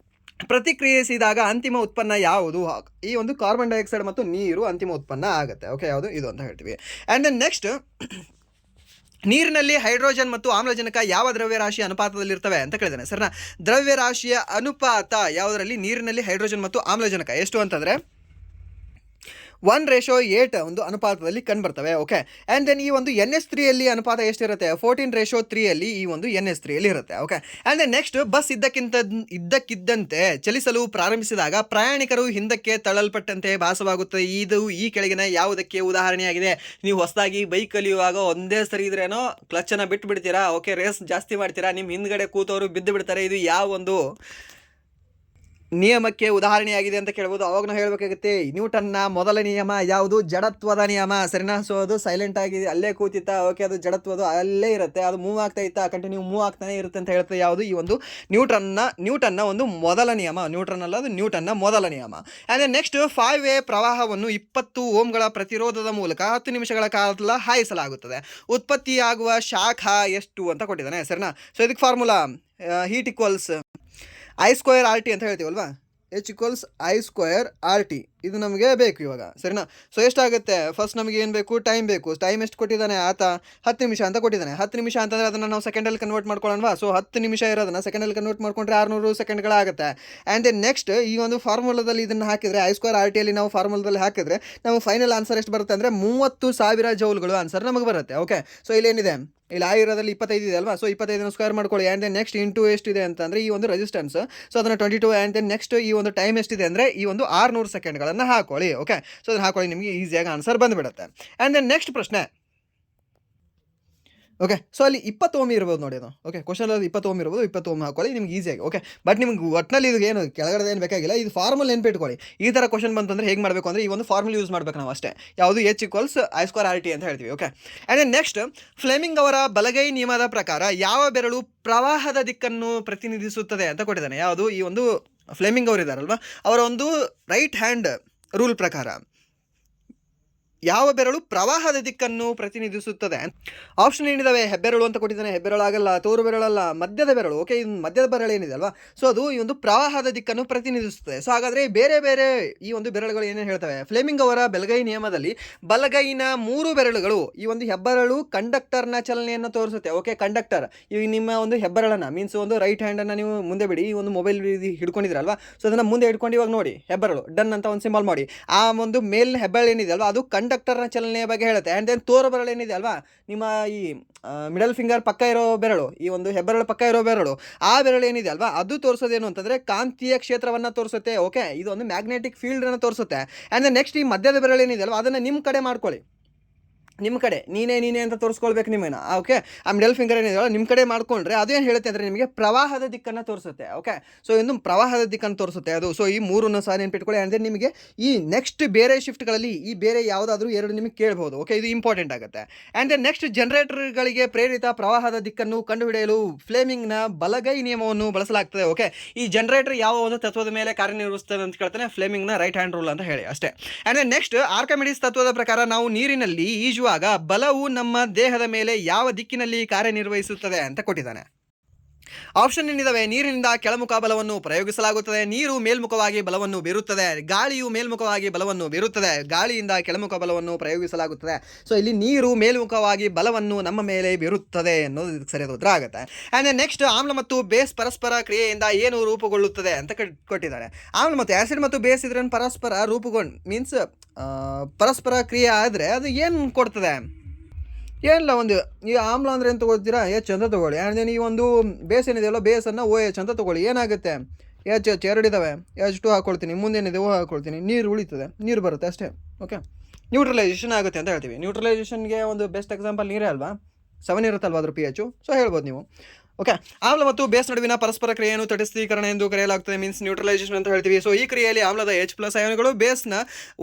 ಪ್ರತಿಕ್ರಿಯಿಸಿದಾಗ ಅಂತಿಮ ಉತ್ಪನ್ನ ಯಾವುದು? ಈ ಒಂದು ಕಾರ್ಬನ್ ಡೈಆಕ್ಸೈಡ್ ಮತ್ತು ನೀರು ಅಂತಿಮ ಉತ್ಪನ್ನ ಆಗುತ್ತೆ. ಓಕೆ, ಯಾವುದು ಇದು ಅಂತ ಹೇಳ್ತೀವಿ. ಆ್ಯಂಡ್ ದೆನ್ ನೆಕ್ಸ್ಟ್, ನೀರಿನಲ್ಲಿ ಹೈಡ್ರೋಜನ್ ಮತ್ತು ಆಮ್ಲಜನಕ ಯಾವ ದ್ರವ್ಯರಾಶಿಯ ಅನುಪಾತದಲ್ಲಿರ್ತವೆ ಅಂತ ಕೇಳಿದ್ದಾನೆ. ಸರ್ನಾ, ದ್ರವ್ಯರಾಶಿಯ ಅನುಪಾತ ಯಾವುದರಲ್ಲಿ? ನೀರಿನಲ್ಲಿ ಹೈಡ್ರೋಜನ್ ಮತ್ತು ಆಮ್ಲಜನಕ ಎಷ್ಟು ಅಂತಂದರೆ 1:8 ಒಂದು ಅನುಪಾತದಲ್ಲಿ ಕಂಡುಬರ್ತವೆ. ಓಕೆ, ಆ್ಯಂಡ್ ದೆನ್ ಈ ಒಂದು NH3ಯಲ್ಲಿ ಅನುಪಾತ ಎಷ್ಟಿರುತ್ತೆ? 14:3ಯಲ್ಲಿ ಈ ಒಂದು NH3ಯಲ್ಲಿ ಇರುತ್ತೆ. Okay, and then next, bus ಇದ್ದಕ್ಕಿದ್ದಂತೆ ಚಲಿಸಲು ಪ್ರಾರಂಭಿಸಿದಾಗ ಪ್ರಯಾಣಿಕರು ಹಿಂದಕ್ಕೆ ತಳ್ಳಲ್ಪಟ್ಟಂತೆ ಭಾಸವಾಗುತ್ತದೆ. ಇದು ಈ ಕೆಳಗಿನ ಯಾವುದಕ್ಕೆ ಉದಾಹರಣೆಯಾಗಿದೆ? ನೀವು ಹೊಸದಾಗಿ ಬೈಕ್ ಕಲಿಯುವಾಗ ಒಂದೇ ಸರಿ ಇದ್ರೇನೋ ಕ್ಲಚ್ಚನ್ನು ಬಿಟ್ಟು ಬಿಡ್ತೀರಾ. ಓಕೆ, ರೇಸ್ ಜಾಸ್ತಿ ಮಾಡ್ತೀರಾ, ನಿಮ್ಮ ಹಿಂದ್ಗಡೆ ಕೂತವರು ಬಿದ್ದು ಬಿಡ್ತಾರೆ. ಇದು ಯಾವ ಒಂದು ನಿಯಮಕ್ಕೆ ಉದಾಹರಣೆಯಾಗಿದೆ ಅಂತ ಕೇಳ್ಬೋದು. ಅವಾಗ ನಾವು ಹೇಳಬೇಕಾಗುತ್ತೆ, ನ್ಯೂಟನ್ನ ಮೊದಲ ನಿಯಮ ಯಾವುದು? ಜಡತ್ವದ ನಿಯಮ. ಸರಿನಾ? ಸೊ ಅದು ಸೈಲೆಂಟ್ ಆಗಿ ಅಲ್ಲೇ ಕೂತಿತ್ತಾ? ಓಕೆ, ಅದು ಜಡತ್ವದ ಅಲ್ಲೇ ಇರುತ್ತೆ, ಅದು ಮೂವ್ ಆಗ್ತಾ ಇತ್ತಾ? ಕಂಟಿನ್ಯೂ ಮೂವ್ ಆಗ್ತಾನೆ ಇರುತ್ತೆ ಅಂತ ಹೇಳ್ತದೆ. ಯಾವುದು? ಈ ಒಂದು ನ್ಯೂಟನ್ನ ಒಂದು ಮೊದಲ ನಿಯಮ. ನ್ಯೂಟನ್ ಅಲ್ಲ, ಅದು ನ್ಯೂಟನ್ನ ಮೊದಲ ನಿಯಮ. ಆ್ಯಂಡ್ ನೆಕ್ಸ್ಟ್, 5A ಪ್ರವಾಹವನ್ನು 20 ಓಮ್ಗಳ ಪ್ರತಿರೋಧದ ಮೂಲಕ 10 ನಿಮಿಷಗಳ ಕಾಲ ಹಾಯಿಸಲಾಗುತ್ತದೆ. ಉತ್ಪತ್ತಿಯಾಗುವ ಶಾಖ ಎಷ್ಟು ಅಂತ ಕೊಟ್ಟಿದ್ದಾನೆ. ಸರಿನಾ? ಸೊ ಇದಕ್ಕೆ formula heat equals I² RT ಅಂತ ಹೇಳ್ತೀವಲ್ವಾ, H = I² RT. ಇದು ನಮಗೆ ಬೇಕು ಇವಾಗ. ಸರಿನಾ? ಸೊ ಎಷ್ಟಾಗುತ್ತೆ? ಫಸ್ಟ್ ನಮಗೆ ಏನು ಬೇಕು? ಟೈಮ್ ಬೇಕು. ಟೈಮ್ ಎಷ್ಟು ಕೊಟ್ಟಿದ್ದಾನೆ ಆತ? 10 ನಿಮಿಷ ಅಂತ ಕೊಟ್ಟಿದ್ದಾನೆ. 10 ನಿಮಿಷ ಅಂತಂದರೆ ಅದನ್ನು ನಾವು ಸೆಕೆಂಡಲ್ಲಿ ಕನ್ವರ್ಟ್ ಮಾಡ್ಕೊಳ್ಳೋಣವಾ? ಸೊ 10 ನಿಮಿಷ ಇರೋದನ್ನು ಸೆಕೆಂಡಲ್ಲಿ ಕನ್ವರ್ಟ್ ಮಾಡ್ಕೊಂಡ್ರೆ 600 ಸೆಕೆಂಡ್ಗಳಾಗುತ್ತೆ. ಆ್ಯಂಡ್ ದೆನ್ ನೆಕ್ಸ್ಟ್, ಈ ಒಂದು ಫಾರ್ಮುಲಾದಲ್ಲಿ ಇದನ್ನು ಹಾಕಿದರೆ, I² RTಯಲ್ಲಿ ನಾವು ಫಾರ್ಮುಲಾದಲ್ಲಿ ಹಾಕಿದರೆ ನಾವು ಫೈನಲ್ ಆನ್ಸರ್ ಎಷ್ಟು ಬರುತ್ತೆ ಅಂದರೆ 30,000 ಜೌಲ್ಗಳು ಆನ್ಸರ್ ನಮಗೆ ಬರುತ್ತೆ. ಓಕೆ, ಸೊ ಇಲ್ಲೇನಿದೆ? ಇಲ್ಲಿ ಇರೋದಲ್ಲಿ 25 ಇದೆ ಅಲ್ವಾ, ಸೊ 25 ಸ್ಕ್ವೇರ್ ಮಾಡ್ಕೊಳ್ಳಿ. ಆ್ಯಂಡ್ ದೆನ್ ನೆಕ್ಸ್ಟ್ ಇಂಟು ಎಷ್ಟಿದೆ ಅಂತಂದರೆ ಈ ಒಂದು ರೆಸಿಸ್ಟೆನ್ಸ್, ಸೊ ಅದನ್ನು 22. ಆ್ಯಂಡ್ ದೆನ್ ನೆಕ್ಸ್ಟ್ ಈ ಒಂದು ಟೈಮ್ ಎಷ್ಟಿದೆ ಅಂದರೆ ಈ ಒಂದು 600 ಸೆಕೆಂಡ್ಗಳನ್ನು ಹಾಕೊಳ್ಳಿ. ಓಕೆ, ಸೊ ಅದನ್ನು ಹಾಕೊಳ್ಳಿ, ನಿಮಗೆ ಈಸಿಯಾಗಿ ಆನ್ಸರ್ ಬಂದುಬಿಡುತ್ತೆ. ಆ್ಯಂಡ್ ದೆನ್ ನೆಕ್ಸ್ಟ್ ಪ್ರಶ್ನೆ. ಓಕೆ, ಸೊ ಅಲ್ಲಿ 20 ಓಮ್ ಇರ್ಬೋದು ನೋಡಿ ಅದು. ಓಕೆ, ಕ್ವಶನಲ್ಲಿ 20 ಓಮ್ ಇರ್ಬೋದು, 20 ಓಮ್ ಹಾಕೊಳ್ಳಿ ನಿಮ್ಗೆ ಈಸಿಯಾಗಿ. ಓಕೆ, ಬಟ್ ನಿಮ್ಗೆ ಒಟ್ಟಿನಲ್ಲಿ ಇದು ಏನು ಕೆಳಗಡೆ ಏನು ಬೇಕಾಗಿಲ್ಲ, ಇದು ಫಾರ್ಮುಲಾ ನೆನ್ಪಿಟ್ಕೊಳ್ಳಿ. ಈ ಥರ ಕ್ವಶನ್ ಬಂತಂದರೆ ಹೇಗೆ ಮಾಡಬೇಕು ಅಂದರೆ ಈ ಒಂದು ಫಾರ್ಮುಲಾ ಯೂಸ್ ಮಾಡಬೇಕು ನಾವು ಅಷ್ಟೇ. ಯಾವುದು? H = I² RT ಅಂತ ಹೇಳ್ತೀವಿ. Okay, and then next, Fleming ಅವರ ಬಲಗೈ ನಿಯಮದ ಪ್ರಕಾರ ಯಾವ ಬೆರಳು ಪ್ರವಾಹದ ದಿಕ್ಕನ್ನು ಪ್ರತಿನಿಧಿಸುತ್ತದೆ ಅಂತ ಕೊಟ್ಟಿದ್ದಾನೆ. ಯಾವುದು? ಈ ಒಂದು ಫ್ಲೆಮಿಂಗ್ ಅವರು ಇದ್ದಾರಲ್ವ, ಅವರ ಒಂದು ರೈಟ್ ಹ್ಯಾಂಡ್ ರೂಲ್ ಪ್ರಕಾರ ಯಾವ ಬೆರಳು ಪ್ರವಾಹದ ದಿಕ್ಕನ್ನು ಪ್ರತಿನಿಧಿಸುತ್ತದೆ? ಆಪ್ಷನ್ ಏನಿದಾವೆ? ಹೆಬ್ಬೆರಳು ಅಂತ ಕೊಟ್ಟಿದ್ದಾನೆ. ಹೆಬ್ಬೆರಳು ಆಗಲ್ಲ, ತೋರು ಬೆರಳಲ್ಲ, ಮಧ್ಯದ ಬೆರಳು. ಓಕೆ, ಇದು ಮಧ್ಯದ ಬೆರಳು ಏನಿದೆ ಅಲ್ವಾ, ಸೊ ಅದು ಈ ಒಂದು ಪ್ರವಾಹದ ದಿಕ್ಕನ್ನು ಪ್ರತಿನಿಧಿಸುತ್ತದೆ. ಸೊ ಹಾಗಾದರೆ ಬೇರೆ ಬೇರೆ ಈ ಒಂದು ಬೆರಳುಗಳು ಏನೇನು ಹೇಳ್ತವೆ? ಫ್ಲೆಮಿಂಗ್ ಅವರ ಬಲಗೈ ನಿಯಮದಲ್ಲಿ ಬಲಗೈನ 3 ಬೆರಳುಗಳು, ಈ ಒಂದು ಹೆಬ್ಬೆರಳು ಕಂಡಕ್ಟರ್ನ ಚಲನೆಯನ್ನು ತೋರಿಸುತ್ತೆ. ಓಕೆ, ಕಂಡಕ್ಟರ್ ಈ ನಿಮ್ಮ ಒಂದು ಹೆಬ್ಬೆರಳನ್ನು ಮೀನ್ಸ್ ಒಂದು ರೈಟ್ ಹ್ಯಾಂಡನ್ನು ನೀವು ಮುಂದೆ ಬಿಡಿ, ಈ ಒಂದು ಮೊಬೈಲ್ ಹಿಡ್ಕೊಂಡಿದ್ರಲ್ವಾ, ಸೊ ಅದನ್ನು ಮುಂದೆ ಹಿಡ್ಕೊಂಡು ಇವಾಗ ನೋಡಿ ಹೆಬ್ಬೆರಳು ಡನ್ ಅಂತ ಒಂದು ಸಿಂಬಲ್ ಮಾಡಿ. ಆ ಒಂದು ಮೇಲಿನ ಹೆಬ್ಬೆರಳು ಏನಿದೆ ಅಲ್ವಾ, ಅದು ಕಂಡಕ್ಟರ್ನ ಚಲನೆಯ ಬಗ್ಗೆ ಹೇಳುತ್ತೆ. ಆ್ಯಂಡ್ ದೆನ್ ತೋರು ಬೆರಳು ಏನಿದೆ ಅಲ್ವಾ, ನಿಮ್ಮ ಈ ಮಿಡಲ್ ಫಿಂಗರ್ ಪಕ್ಕ ಇರೋ ಬೆರಳು, ಈ ಒಂದು ಹೆಬ್ಬೆರಳು ಪಕ್ಕ ಇರೋ ಬೆರಳು, ಆ ಬೆರಳು ಏನಿದೆ ಅಲ್ವಾ, ಅದು ತೋರಿಸೋದೇನು ಅಂತಂದರೆ ಕಾಂತೀಯ ಕ್ಷೇತ್ರವನ್ನು ತೋರಿಸುತ್ತೆ. ಓಕೆ, ಇದು ಒಂದು ಮ್ಯಾಗ್ನೆಟಿಕ್ ಫೀಲ್ಡನ್ನು ತೋರಿಸುತ್ತೆ. ಆ್ಯಂಡ್ ದೆನ್ ನೆಕ್ಸ್ಟ್, ಈ ಮಧ್ಯದ ಬೆರಳು ಏನಿದೆ ಅಲ್ವಾ, ಅದನ್ನು ನಿಮ್ಮ ಕಡೆ ಮಾಡ್ಕೊಳ್ಳಿ. ನಿಮ್ಮ ಕಡೆ ನೀನೇ ಅಂತ ತೋರಿಸ್ಕೊಳ್ಬೇಕು ನಿಮ್ಮನ್ನು. ಓಕೆ, ಆ ಮಿಡಲ್ ಫಿಂಗರ್ ಏನಿದೆಯಲ್ಲ ನಿಮ್ಮ ಕಡೆ ಮಾಡ್ಕೊಂಡ್ರೆ ಅದು ಏನು ಹೇಳುತ್ತೆ ಅಂದರೆ ನಿಮಗೆ ಪ್ರವಾಹದ ದಿಕ್ಕನ್ನು ತೋರಿಸುತ್ತೆ. ಓಕೆ, ಸೊ ಒಂದು ಪ್ರವಾಹದ ದಿಕ್ಕನ್ನು ತೋರಿಸುತ್ತೆ ಅದು. ಸೊ ಈ 3 ಸಹ ನೆನ್ಪಿಟ್ಕೊಳ್ಳಿ. ಅಂದರೆ ನಿಮಗೆ ಈ ನೆಕ್ಸ್ಟ್ ಬೇರೆ ಶಿಫ್ಟ್ಗಳಲ್ಲಿ ಈ ಬೇರೆ ಯಾವುದಾದ್ರೂ 2 ನಿಮಗೆ ಕೇಳ್ಬೋದು. ಓಕೆ, ಇದು ಇಂಪಾರ್ಟೆಂಟ್ ಆಗುತ್ತೆ. ಆ್ಯಂಡ್ ದೆನ್ ನೆಕ್ಸ್ಟ್, ಜನರೇಟರ್ಗಳಿಗೆ ಪ್ರೇರಿತ ಪ್ರವಾಹದ ದಿಕ್ಕನ್ನು ಕಂಡುಹಿಡಿಯಲು ಫ್ಲೇಮಿಂಗ್ನ ಬಲಗೈ ನಿಯಮವನ್ನು ಬಳಸಲಾಗ್ತದೆ. ಓಕೆ, ಈ ಜನರೇಟರ್ ಯಾವ ಒಂದು ತತ್ವದ ಮೇಲೆ ಕಾರ್ಯನಿರ್ವಹಿಸ್ತದೆ ಅಂತ ಕೇಳ್ತಾನೆ? ಫ್ಲೇಮಿಂಗ್ನ ರೈಟ್ ಹ್ಯಾಂಡ್ ರೂಲ್ ಅಂತ ಹೇಳಿ ಅಷ್ಟೇ. ಆ್ಯಂಡ್ ದೆನ್ ನೆಕ್ಸ್ಟ್, ಆರ್ಕಿಮಿಡೀಸ್ ತತ್ವದ ಪ್ರಕಾರ ನಾವು ನೀರಿನಲ್ಲಿ ಈಜುವಾಗ ಬಲವು ನಮ್ಮ ದೇಹದ ಮೇಲೆ ಯಾವ ದಿಕ್ಕಿನಲ್ಲಿ ಕಾರ್ಯನಿರ್ವಹಿಸುತ್ತದೆ ಅಂತ ಕೊಟ್ಟಿದ್ದಾನೆ. ಆಪ್ಷನ್ ಏನಿದಾವೆ, ನೀರಿನಿಂದ ಕೆಳಮುಖ ಬಲವನ್ನು ಪ್ರಯೋಗಿಸಲಾಗುತ್ತದೆ, ನೀರು ಮೇಲ್ಮುಖವಾಗಿ ಬಲವನ್ನು ಬೀರುತ್ತದೆ, ಗಾಳಿಯು ಮೇಲ್ಮುಖವಾಗಿ ಬಲವನ್ನು ಬೀರುತ್ತದೆ, ಗಾಳಿಯಿಂದ ಕೆಳಮುಖ ಬಲವನ್ನು ಪ್ರಯೋಗಿಸಲಾಗುತ್ತದೆ. ಸೊ ಇಲ್ಲಿ ನೀರು ಮೇಲ್ಮುಖವಾಗಿ ಬಲವನ್ನು ನಮ್ಮ ಮೇಲೆ ಬೀರುತ್ತದೆ ಅನ್ನೋದು ಇದಕ್ಕೆ ಸರಿಯಾದ ಉತ್ತರ ಆಗುತ್ತೆ. ಆ್ಯಂಡ್ ನೆಕ್ಸ್ಟ್, ಆಮ್ಲ ಮತ್ತು ಬೇಸ್ ಪರಸ್ಪರ ಕ್ರಿಯೆಯಿಂದ ಏನು ರೂಪುಗೊಳ್ಳುತ್ತದೆ ಅಂತ ಕೊಟ್ಟಿದ್ದಾರೆ. ಆಮ್ಲ ಮತ್ತು ಆ್ಯಸಿಡ್ ಮತ್ತು ಬೇಸ್ ಇದ್ರನ್ನು ಪರಸ್ಪರ ರೂಪುಗೊಂಡು ಮೀನ್ಸ್ ಪರಸ್ಪರ ಕ್ರಿಯೆ ಆದರೆ ಅದು ಏನು ಕೊಡ್ತದೆ? ಏನಿಲ್ಲ, ಒಂದು ಈ ಆಮ್ಲ ಅಂದರೆ ಏನು ತೊಗೊಳ್ತೀರಾ, ಎಚ್ ಅಂತ ತೊಗೊಳ್ಳಿ. ಆ್ಯಂಡ್ ಈ ಒಂದು ಬೇಸ್ ಏನಿದೆಯಲ್ಲ, ಬೇಸನ್ನು OH ಅಂತ ತೊಗೊಳ್ಳಿ. ಏನಾಗುತ್ತೆ? ಎಚ್ ಎರಡಿದ್ದಾವೆ, H2 ಹಾಕ್ಕೊಳ್ತೀನಿ, ಮುಂದೇನಿದೆ O ಹಾಕ್ಕೊಳ್ತೀನಿ, ನೀರು ಉಳಿತದೆ, ನೀರು ಬರುತ್ತೆ ಅಷ್ಟೇ. ಓಕೆ, ನ್ಯೂಟ್ರಲೈಸೇಷನ್ ಆಗುತ್ತೆ ಅಂತ ಹೇಳ್ತೀವಿ. ನ್ಯೂಟ್ರಲೈಸೇಷನ್ಗೆ ಒಂದು ಬೆಸ್ಟ್ ಎಕ್ಸಾಂಪಲ್ ನೀರೇ ಅಲ್ವಾ, 7 ಇರುತ್ತಲ್ವ ಅದ್ರ pH. ಸೊ ಹೇಳ್ಬೋದು ನೀವು. ಓಕೆ, ಆಮ್ಲ ಮತ್ತು ಬೇಸ್ ನಡುವಿನ ಪರಸ್ಪರ ಕ್ರಿಯೆಯನ್ನು ತಟಸ್ಥೀಕರಣ ಎಂದು ಕರೆಯಲಾಗುತ್ತದೆ, ಮೀನ್ಸ್ ನ್ಯೂಟ್ರಲೈಸೇಷನ್ ಅಂತ ಹೇಳ್ತೀವಿ. ಸೊ ಈ ಕ್ರಿಯೆಯಲ್ಲಿ ಆಮ್ಲದ H+ ಅಯಾನುಗಳು ಬೇಸ್ನ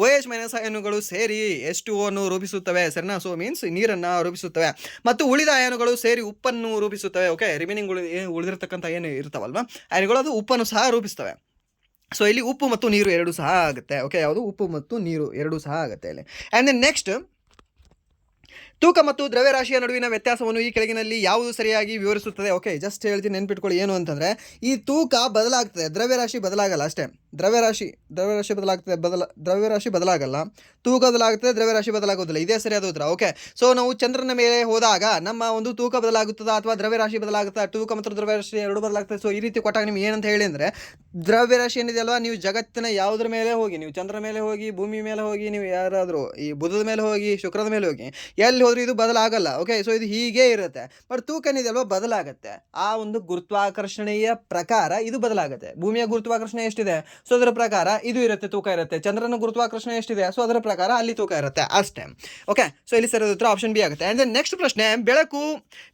OH- ಅಯಾನುಗಳು ಸೇರಿ H2O ಅನ್ನು ರೂಪಿಸುತ್ತವೆ, ಸರಿನಾ? ಸೊ ಮೀನ್ಸ್ ನೀರನ್ನು ರೂಪಿಸುತ್ತವೆ ಮತ್ತು ಉಳಿದ ಅಯಾನುಗಳು ಸೇರಿ ಉಪ್ಪನ್ನು ರೂಪಿಸುತ್ತವೆ. ಓಕೆ, ರಿಮೈನಿಂಗ್ ಉಳಿದಿರ್ತಕ್ಕಂಥ ಏನು ಇರ್ತಾವಲ್ವ ಅಯಾನುಗಳು, ಅದು ಉಪ್ಪನ್ನು ಸಹ ರೂಪಿಸ್ತವೆ. ಸೊ ಇಲ್ಲಿ ಉಪ್ಪು ಮತ್ತು ನೀರು ಎರಡೂ ಸಹ ಆಗುತ್ತೆ. ಓಕೆ, ಯಾವುದು? ಉಪ್ಪು ಮತ್ತು ನೀರು ಎರಡೂ ಸಹ ಆಗುತ್ತೆ ಇಲ್ಲಿ. ಆ್ಯಂಡ್ ದೆನ್ ನೆಕ್ಸ್ಟ್, ತೂಕ ಮತ್ತು ದ್ರವ್ಯರಾಶಿಯ ನಡುವಿನ ವ್ಯತ್ಯಾಸವನ್ನು ಈ ಕೆಳಗಿನಲ್ಲಿ ಯಾವುದು ಸರಿಯಾಗಿ ವಿವರಿಸುತ್ತದೆ? ಓಕೆ, ಜಸ್ಟ್ ಹೇಳ್ತೀನಿ, ನೆನ್ಪಿಟ್ಕೊಳ್ಳಿ. ಏನು ಅಂತಂದರೆ, ಈ ತೂಕ ಬದಲಾಗ್ತದೆ, ದ್ರವ್ಯರಾಶಿ ಬದಲಾಗಲ್ಲ ಅಷ್ಟೇ. ದ್ರವ್ಯರಾಶಿ ಬದಲಾಗ್ತದೆ, ದ್ರವ್ಯರಾಶಿ ಬದಲಾಗಲ್ಲ, ತೂಕ ಬದಲಾಗ್ತದೆ, ದ್ರವ್ಯರಾಶಿ ಬದಲಾಗೋದಿಲ್ಲ. ಇದೇ ಸರಿಯಾದ ಉತ್ತರ. ಓಕೆ, ಸೊ ನಾವು ಚಂದ್ರನ ಮೇಲೆ ಹೋದಾಗ ನಮ್ಮ ಒಂದು ತೂಕ ಬದಲಾಗುತ್ತದೆ ಅಥವಾ ದ್ರವ್ಯರಾಶಿ ಬದಲಾಗುತ್ತಾ, ತೂಕ ಮತ್ತು ದ್ರವ್ಯರಾಶಿ ಎರಡು ಬದಲಾಗ್ತದೆ. ಸೊ ಈ ರೀತಿ ಕೊಟ್ಟಾಗ ನಿಮ್ಗೆ ಏನಂತ ಹೇಳಿ ಅಂದರೆ, ದ್ರವ್ಯರಾಶಿ ಏನಿದೆಯಲ್ವಾ, ನೀವು ಜಗತ್ತಿನ ಯಾವುದ್ರ ಮೇಲೆ ಹೋಗಿ, ನೀವು ಚಂದ್ರನ ಮೇಲೆ ಹೋಗಿ, ಭೂಮಿ ಮೇಲೆ ಹೋಗಿ, ನೀವು ಯಾರಾದರೂ ಈ ಬುಧದ ಮೇಲೆ ಹೋಗಿ, ಶುಕ್ರದ ಮೇಲೆ ಹೋಗಿ, ಎಲ್ಲಿ ಹೋದ್ರೂ ಇದು ಬದಲಾಗಲ್ಲ. ಓಕೆ, ಸೊ ಇದು ಹೀಗೆ ಇರುತ್ತೆ. ಬಟ್ ತೂಕ ಏನಿದೆಯಲ್ವಾ ಬದಲಾಗುತ್ತೆ. ಆ ಒಂದು ಗುರುತ್ವಾಕರ್ಷಣೆಯ ಪ್ರಕಾರ ಇದು ಬದಲಾಗುತ್ತೆ. ಭೂಮಿಯ ಗುರುತ್ವಾಕರ್ಷಣೆ ಎಷ್ಟಿದೆ, ಸೊ ಅದರ ಪ್ರಕಾರ ಇದು ಇರುತ್ತೆ, ತೂಕ ಇರುತ್ತೆ. ಚಂದ್ರನ ಗುರುತ್ವಾಕರ್ಷಣೆ ಎಷ್ಟಿದೆ, ಸೊ ಅದರ ಪ್ರಕಾರ ಅಲ್ಲಿ ತೂಕ ಇರುತ್ತೆ ಅಷ್ಟೇ. ಓಕೆ, ಸೊ ಇಲ್ಲಿ ಸರಿಯಾದ ಉತ್ತರ ಆಪ್ಷನ್ ಬಿ ಆಗುತ್ತೆ. ಆ್ಯಂಡ್ ನೆಕ್ಸ್ಟ್ ಪ್ರಶ್ನೆ,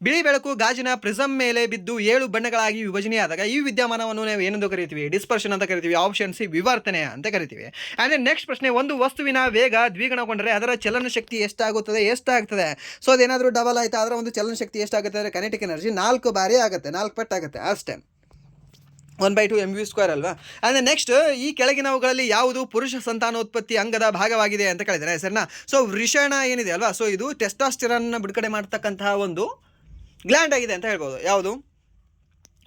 ಬಿಳಿ ಬೆಳಕು ಗಾಜಿನ ಪ್ರಿಸಮ್ ಮೇಲೆ ಬಿದ್ದು 7 ಬಣ್ಣಗಳಾಗಿ ವಿಭಜನೆಯಾದಾಗ ಈ ವಿದ್ಯಮಾನವನ್ನು ನಾವು ಏನೆಂದು ಕರಿತೀವಿ? ಡಿಸ್ಪರ್ಷನ್ ಅಂತ ಕರಿತೀವಿ. ಆಪ್ಷನ್ ಸಿ ವಿವರ್ತನೆ ಅಂತ ಕರಿತೀವಿ. ಆ್ಯಂಡ್ ನೆಕ್ಸ್ಟ್ ಪ್ರಶ್ನೆ, ಒಂದು ವಸ್ತುವಿನ ವೇಗ ದ್ವಿಗುಣಗೊಂಡರೆ ಅದರ ಚಲನ ಶಕ್ತಿ ಎಷ್ಟಾಗ್ತದೆ? ಸೊ ಅದೇನಾದರೂ ಡಬಲ್ ಆಯ್ತಾ, ಅದರ ಒಂದು ಚಲನ ಶಕ್ತಿ ಎಷ್ಟಾಗುತ್ತೆ ಅಂದರೆ ಕೈನೆಟಿಕ್ ಎನರ್ಜಿ 4 ಬಾರಿ ಆಗುತ್ತೆ, 4 ಪಟ್ಟು ಆಗುತ್ತೆ ಅಷ್ಟೇ. 1/2 mv² ಅಲ್ವಾ. ಅಂದರೆ ನೆಕ್ಸ್ಟ್, ಈ ಕೆಳಗಿನವುಗಳಲ್ಲಿ ಯಾವುದು ಪುರುಷ ಸಂತಾನೋತ್ಪತ್ತಿ ಅಂಗದ ಭಾಗವಾಗಿದೆ ಅಂತ ಕೇಳಿದರೆ, ಸರಿನಾ? ಸೊ ವೃಷಣ ಏನಿದೆ ಅಲ್ವಾ, ಸೊ ಇದು ಟೆಸ್ಟಾಸ್ಟಿರಾನ್ ಬಿಡುಗಡೆ ಮಾಡ್ತಕ್ಕಂತಹ ಒಂದು ಗ್ಲ್ಯಾಂಡ್ ಆಗಿದೆ ಅಂತ ಹೇಳ್ಬೋದು. ಯಾವುದು?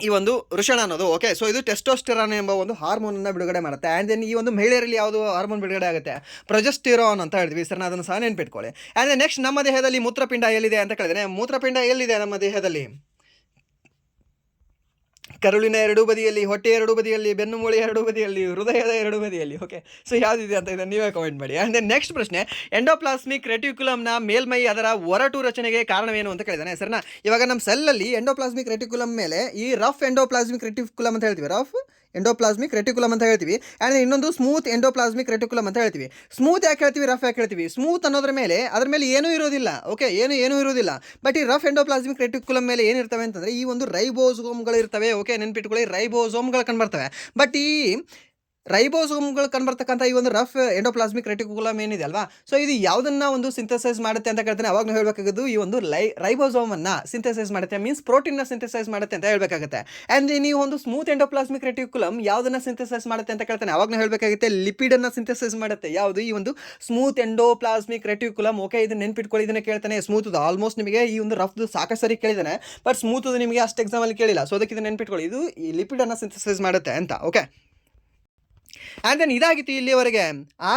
ಈ ಒಂದು ವೃಷಣ ಅನ್ನೋದು. ಓಕೆ, ಸೊ ಇದು ಟೆಸ್ಟೋಸ್ಟೆರಾನ್ ಎಂಬ ಒಂದು ಹಾರ್ಮೋನನ್ನು ಬಿಡುಗಡೆ ಮಾಡುತ್ತೆ. ಆ್ಯಂಡ್ ದೆನ್ ಈ ಒಂದು ಮಹಿಳೆಯರಲ್ಲಿ ಯಾವುದು ಹಾರ್ಮೋನ್ ಬಿಡುಗಡೆ ಆಗುತ್ತೆ? ಪ್ರೊಜೆಸ್ಟಿರಾನ್ ಅಂತ ಹೇಳ್ತೀವಿ, ಸರ್. ಅದನ್ನು ಸಹ ನೆನ್ಪಿಟ್ಕೊಳ್ಳಿ. ಆ್ಯಂಡ್ ನೆಕ್ಸ್ಟ್, ನಮ್ಮ ದೇಹದಲ್ಲಿ ಮೂತ್ರಪಿಂಡ ಎಲ್ಲಿದೆ ಅಂತ ಕೇಳಿದರೆ, ಮೂತ್ರಪಿಂಡ ಎಲ್ಲಿದೆ ನಮ್ಮ ದೇಹದಲ್ಲಿ? ಕರುಳಿನ ಎರಡೂ ಬದಿಯಲ್ಲಿ, ಹೊಟ್ಟೆ ಎರಡೂ ಬದಿಯಲ್ಲಿ, ಬೆನ್ನುಮೂಳೆ ಎರಡೂ ಬದಿಯಲ್ಲಿ, ಹೃದಯದ ಎರಡೂ ಬದಿಯಲ್ಲಿ. ಓಕೆ, ಸೊ ಯಾವುದಿದೆ ಅಂತ ಇದನ್ನು ನೀವೇ ಕಮೆಂಟ್ ಮಾಡಿ. ಆ್ಯಂಡ್ ದೆನ್ ನೆಕ್ಸ್ಟ್ ಪ್ರಶ್ನೆ, ಎಂಡೋಪ್ಲಾಸ್ಮಿಕ್ ರೆಟಿಕ್ಯುಲಮ್ನ ಮೇಲ್ಮೈ ಅದರ ಒರಟು ರಚನೆಗೆ ಕಾರಣವೇನು ಅಂತ ಕೇಳಿದಾನೆ, ಸರ್ನಾ? ಇವಾಗ ನಮ್ಮ ಸೆಲ್ಲಲ್ಲಿ ಎಂಡೋಪ್ಲಾಸ್ಮಿಕ್ ರೆಟಿಕ್ಯುಲಮ್ ಮೇಲೆ ಈ ರಫ್ ಎಂಡೋಪ್ಲಾಸ್ಮಿಕ್ ರೆಟಿಕ್ಯುಲಮ್ ಅಂತ ಹೇಳ್ತೀವಿ, ರಫ್ ಎಂಡೋಪ್ಲಾಸ್ಮಿಕ್ ರೆಟಿಕ್ಯುಲಮ್ ಅಂತ ಹೇಳ್ತೀವಿ. ಆ್ಯಂಡ್ ಇನ್ನೊಂದು ಸ್ಮೂತ್ ಎಂಡೋಪ್ಲಾಸ್ಮಿಕ್ ರೆಟಿಕ್ಯುಲಮ್ ಅಂತ ಹೇಳ್ತೀವಿ. ಸ್ಮೂತ್ ಯಾಕೆ ಹೇಳ್ತೀವಿ, ರಫ್ ಯಾಕೆ ಹೇಳ್ತೀವಿ? ಸ್ಮೂತ್ ಅನ್ನೋದ್ರ ಮೇಲೆ ಅದ್ರ ಮೇಲೆ ಏನೂ ಇರೋದಿಲ್ಲ. ಓಕೆ, ಏನೂ ಇರೋದಿಲ್ಲ. ಬಟ್ ಈ ರಫ್ ಎಂಡೋಪ್ಲಾಸ್ಮಿಕ್ ರೆಟಿಕ್ಯುಲಮ್ ಮೇಲೆ ಏನಿರ್ತವೆ ಅಂತಂದರೆ ಈ ಒಂದು ರೈಬೋಸೋಮ್ಗಳು ಇರ್ತವೆ. ಓಕೆ, ನೆನ್ಪಿಟ್ಕೊಳ್ಳಿ, ರೈಬೋಸೋಮ್ಗಳು ಕಂಡುಬರ್ತವೆ. ಬಟ್ ಈ ರೈಬೋಸೋಮ್ಗಳು ಕಂಡುಬರ್ತಕ್ಕಂಥ ಈ ಒಂದು ರಫ್ ಎಂಡೋಪ್ಲಾಸ್ಮಿಕ್ ರೆಟಿಕ್ಯುಲಮ್ ಏನಿದೆ ಅಲ್ವಾ, ಸೊ ಇದು ಯಾವುದನ್ನ ಒಂದು ಸಿಂಥಸೈಸ್ ಮಾಡುತ್ತೆ ಅಂತ ಕೇಳ್ತಾನೆ. ಅವಾಗ ನಾವು ಹೇಳಬೇಕಾಗೋದು ಈ ಒಂದು ರೈಬೋಸೋಮನ್ನು ಸಿಂಥಸೈಸ್ ಮಾಡುತ್ತೆ, ಮೀನ್ಸ್ ಪ್ರೋಟೀನ್ನ ಸಿಂಥಸೈಸ್ ಮಾಡುತ್ತೆ ಅಂತ ಹೇಳಬೇಕಾಗುತ್ತೆ. ಆ್ಯಂಡ್ ನೀವು ಒಂದು ಸ್ಮೂತ್ ಎಂಡೋಪ್ಲಾಸ್ಮಿಕ್ ರೆಟಿಕ್ಯುಲಮ್ ಯಾವುದನ್ನು ಸಿಂಥಸೈಸ್ ಮಾಡುತ್ತೆ ಅಂತ ಕೇಳ್ತಾನೆ. ಅವಾಗ ನಾವು ಹೇಳಬೇಕಾಗುತ್ತೆ ಲಿಪಿಡನ್ನು ಸಿಂಥಸೈಸ್ ಮಾಡುತ್ತೆ. ಯಾವುದು? ಈ ಒಂದು ಸ್ಮೂತ್ ಎಂಡೋಪ್ಲಾಸ್ಮಿಕ್ ರೆಟಿಕ್ಯುಲಮ್. ಓಕೆ, ಇದನ್ನು ನೆನ್ಪಿಟ್ಕೊಳ್ಳಿ, ಇದನ್ನು ಕೇಳ್ತಾನೆ. ಸ್ಮೂತ್ ಆಲ್ಮೋಸ್ಟ್ ನಿಮಗೆ ಈ ಒಂದು ರಫ್ದು ಸಾಕಷ್ಟು ಸರಿ ಕೇಳಿದಾನೆ, ಬಟ್ ಸ್ಮೂತ್ ನಿಮಗೆ ಅಷ್ಟು ಎಕ್ಸಾಮಲ್ಲಿ ಕೇಳಿಲ್ಲ. ಸೊ ಅದಕ್ಕೆ ಇದನ್ನು ನೆನ್ಪಿಟ್ಕೊಳ್ಳಿ, ಇದು ಈ ಲಿಪಿಡನ್ನು ಸಿಂಥಸೈಸ್ ಮಾಡುತ್ತೆ ಅಂತ. ಓಕೆ, ಆ್ಯಂಡ್ ದೆನ್ ಇದಾಗಿತ್ತು ಇಲ್ಲಿವರೆಗೆ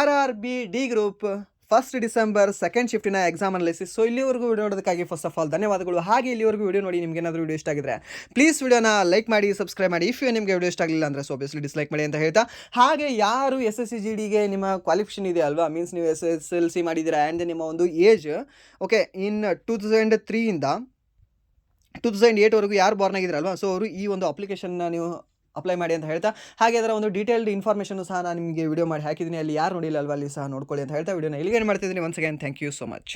RRB D group 1 December 2nd ಶಿಫ್ಟಿನ ಎಕ್ಸಾಮ್ ಅನಾಲಿಸಿಸ್. ಸೊ ಇಲ್ಲಿವರೆಗೂ ವಿಡಿಯೋ ನೋಡೋದಕ್ಕಾಗಿ ಫಸ್ಟ್ ಆಫ್ ಆಲ್ ಧನ್ಯವಾದಗಳು. ಹಾಗೆ ಇಲ್ಲಿವರೆಗೂ ವಿಡಿಯೋ ನೋಡಿ ನಿಮ್ಗೆ ಏನಾದರೂ ವಿಡಿಯೋ ಇಷ್ಟ ಆಗಿದ್ರೆ ಪ್ಲೀಸ್ ವಿಡಿಯೋನ ಲೈಕ್ ಮಾಡಿ, ಸಬ್ಸ್ಕ್ರೈಬ್ ಮಾಡಿ. ಇಫ್ ನಿಮಗೆ ವಿಡಿಯೋ ಇಷ್ಟ ಆಗಲಿಲ್ಲ ಅಂದರೆ ಸೊ ಆಬ್ವಿಯಸ್ಲಿ ಡಿಸ್ಲೈಕ್ ಮಾಡಿ ಅಂತ ಹೇಳ್ತಾ, ಹಾಗೆ ಯಾರು SSC GDಗೆ ನಿಮ್ಮ ಕ್ವಾಲಿಫಿಕೇಷನ್ ಇದೆ ಅಲ್ವಾ, ಮೀನ್ಸ್ ನೀವು SSLC ಮಾಡಿದ್ದೀರಾ ಆ್ಯಂಡ್ ನಿಮ್ಮ ಒಂದು ಏಜ್ ಓಕೆ ಇನ್ 2003 ಇಂದ 2008 ವರೆಗೂ ಯಾರು ಬಾರ್ನ್ ಆಗಿದ್ರಲ್ವಾ, ಸೊ ಅವರು ಈ ಒಂದು ಅಪ್ಲಿಕೇಶನ್ನ ನೀವು ಅಪ್ಲೈ ಮಾಡಿ ಅಂತ ಹೇಳ್ತಾ, ಹಾಗೆ ಅದರ ಒಂದು ಡೀಟೇಲ್ಡ್ ಇನ್ಫಾರ್ಮೇಷನ್ ಸಹ ನಾನು ನಿಮಗೆ ವಿಡಿಯೋ ಮಾಡಿ ಹಾಕಿದ್ದೀನಿ. ಅಲ್ಲಿ ಯಾರು ನೋಡಿಲ್ಲ ಅಲ್ವಾ, ಅಲ್ಲಿ ಸಹ ನೋಡ್ಕೊಳ್ಳಿ ಅಂತ ಹೇಳ್ತಾ ವಿಡಿಯೋನ ಇಲ್ಲಿಗೆ ಮಾಡ್ತಿದ್ದೀನಿ. Once again thank you so much.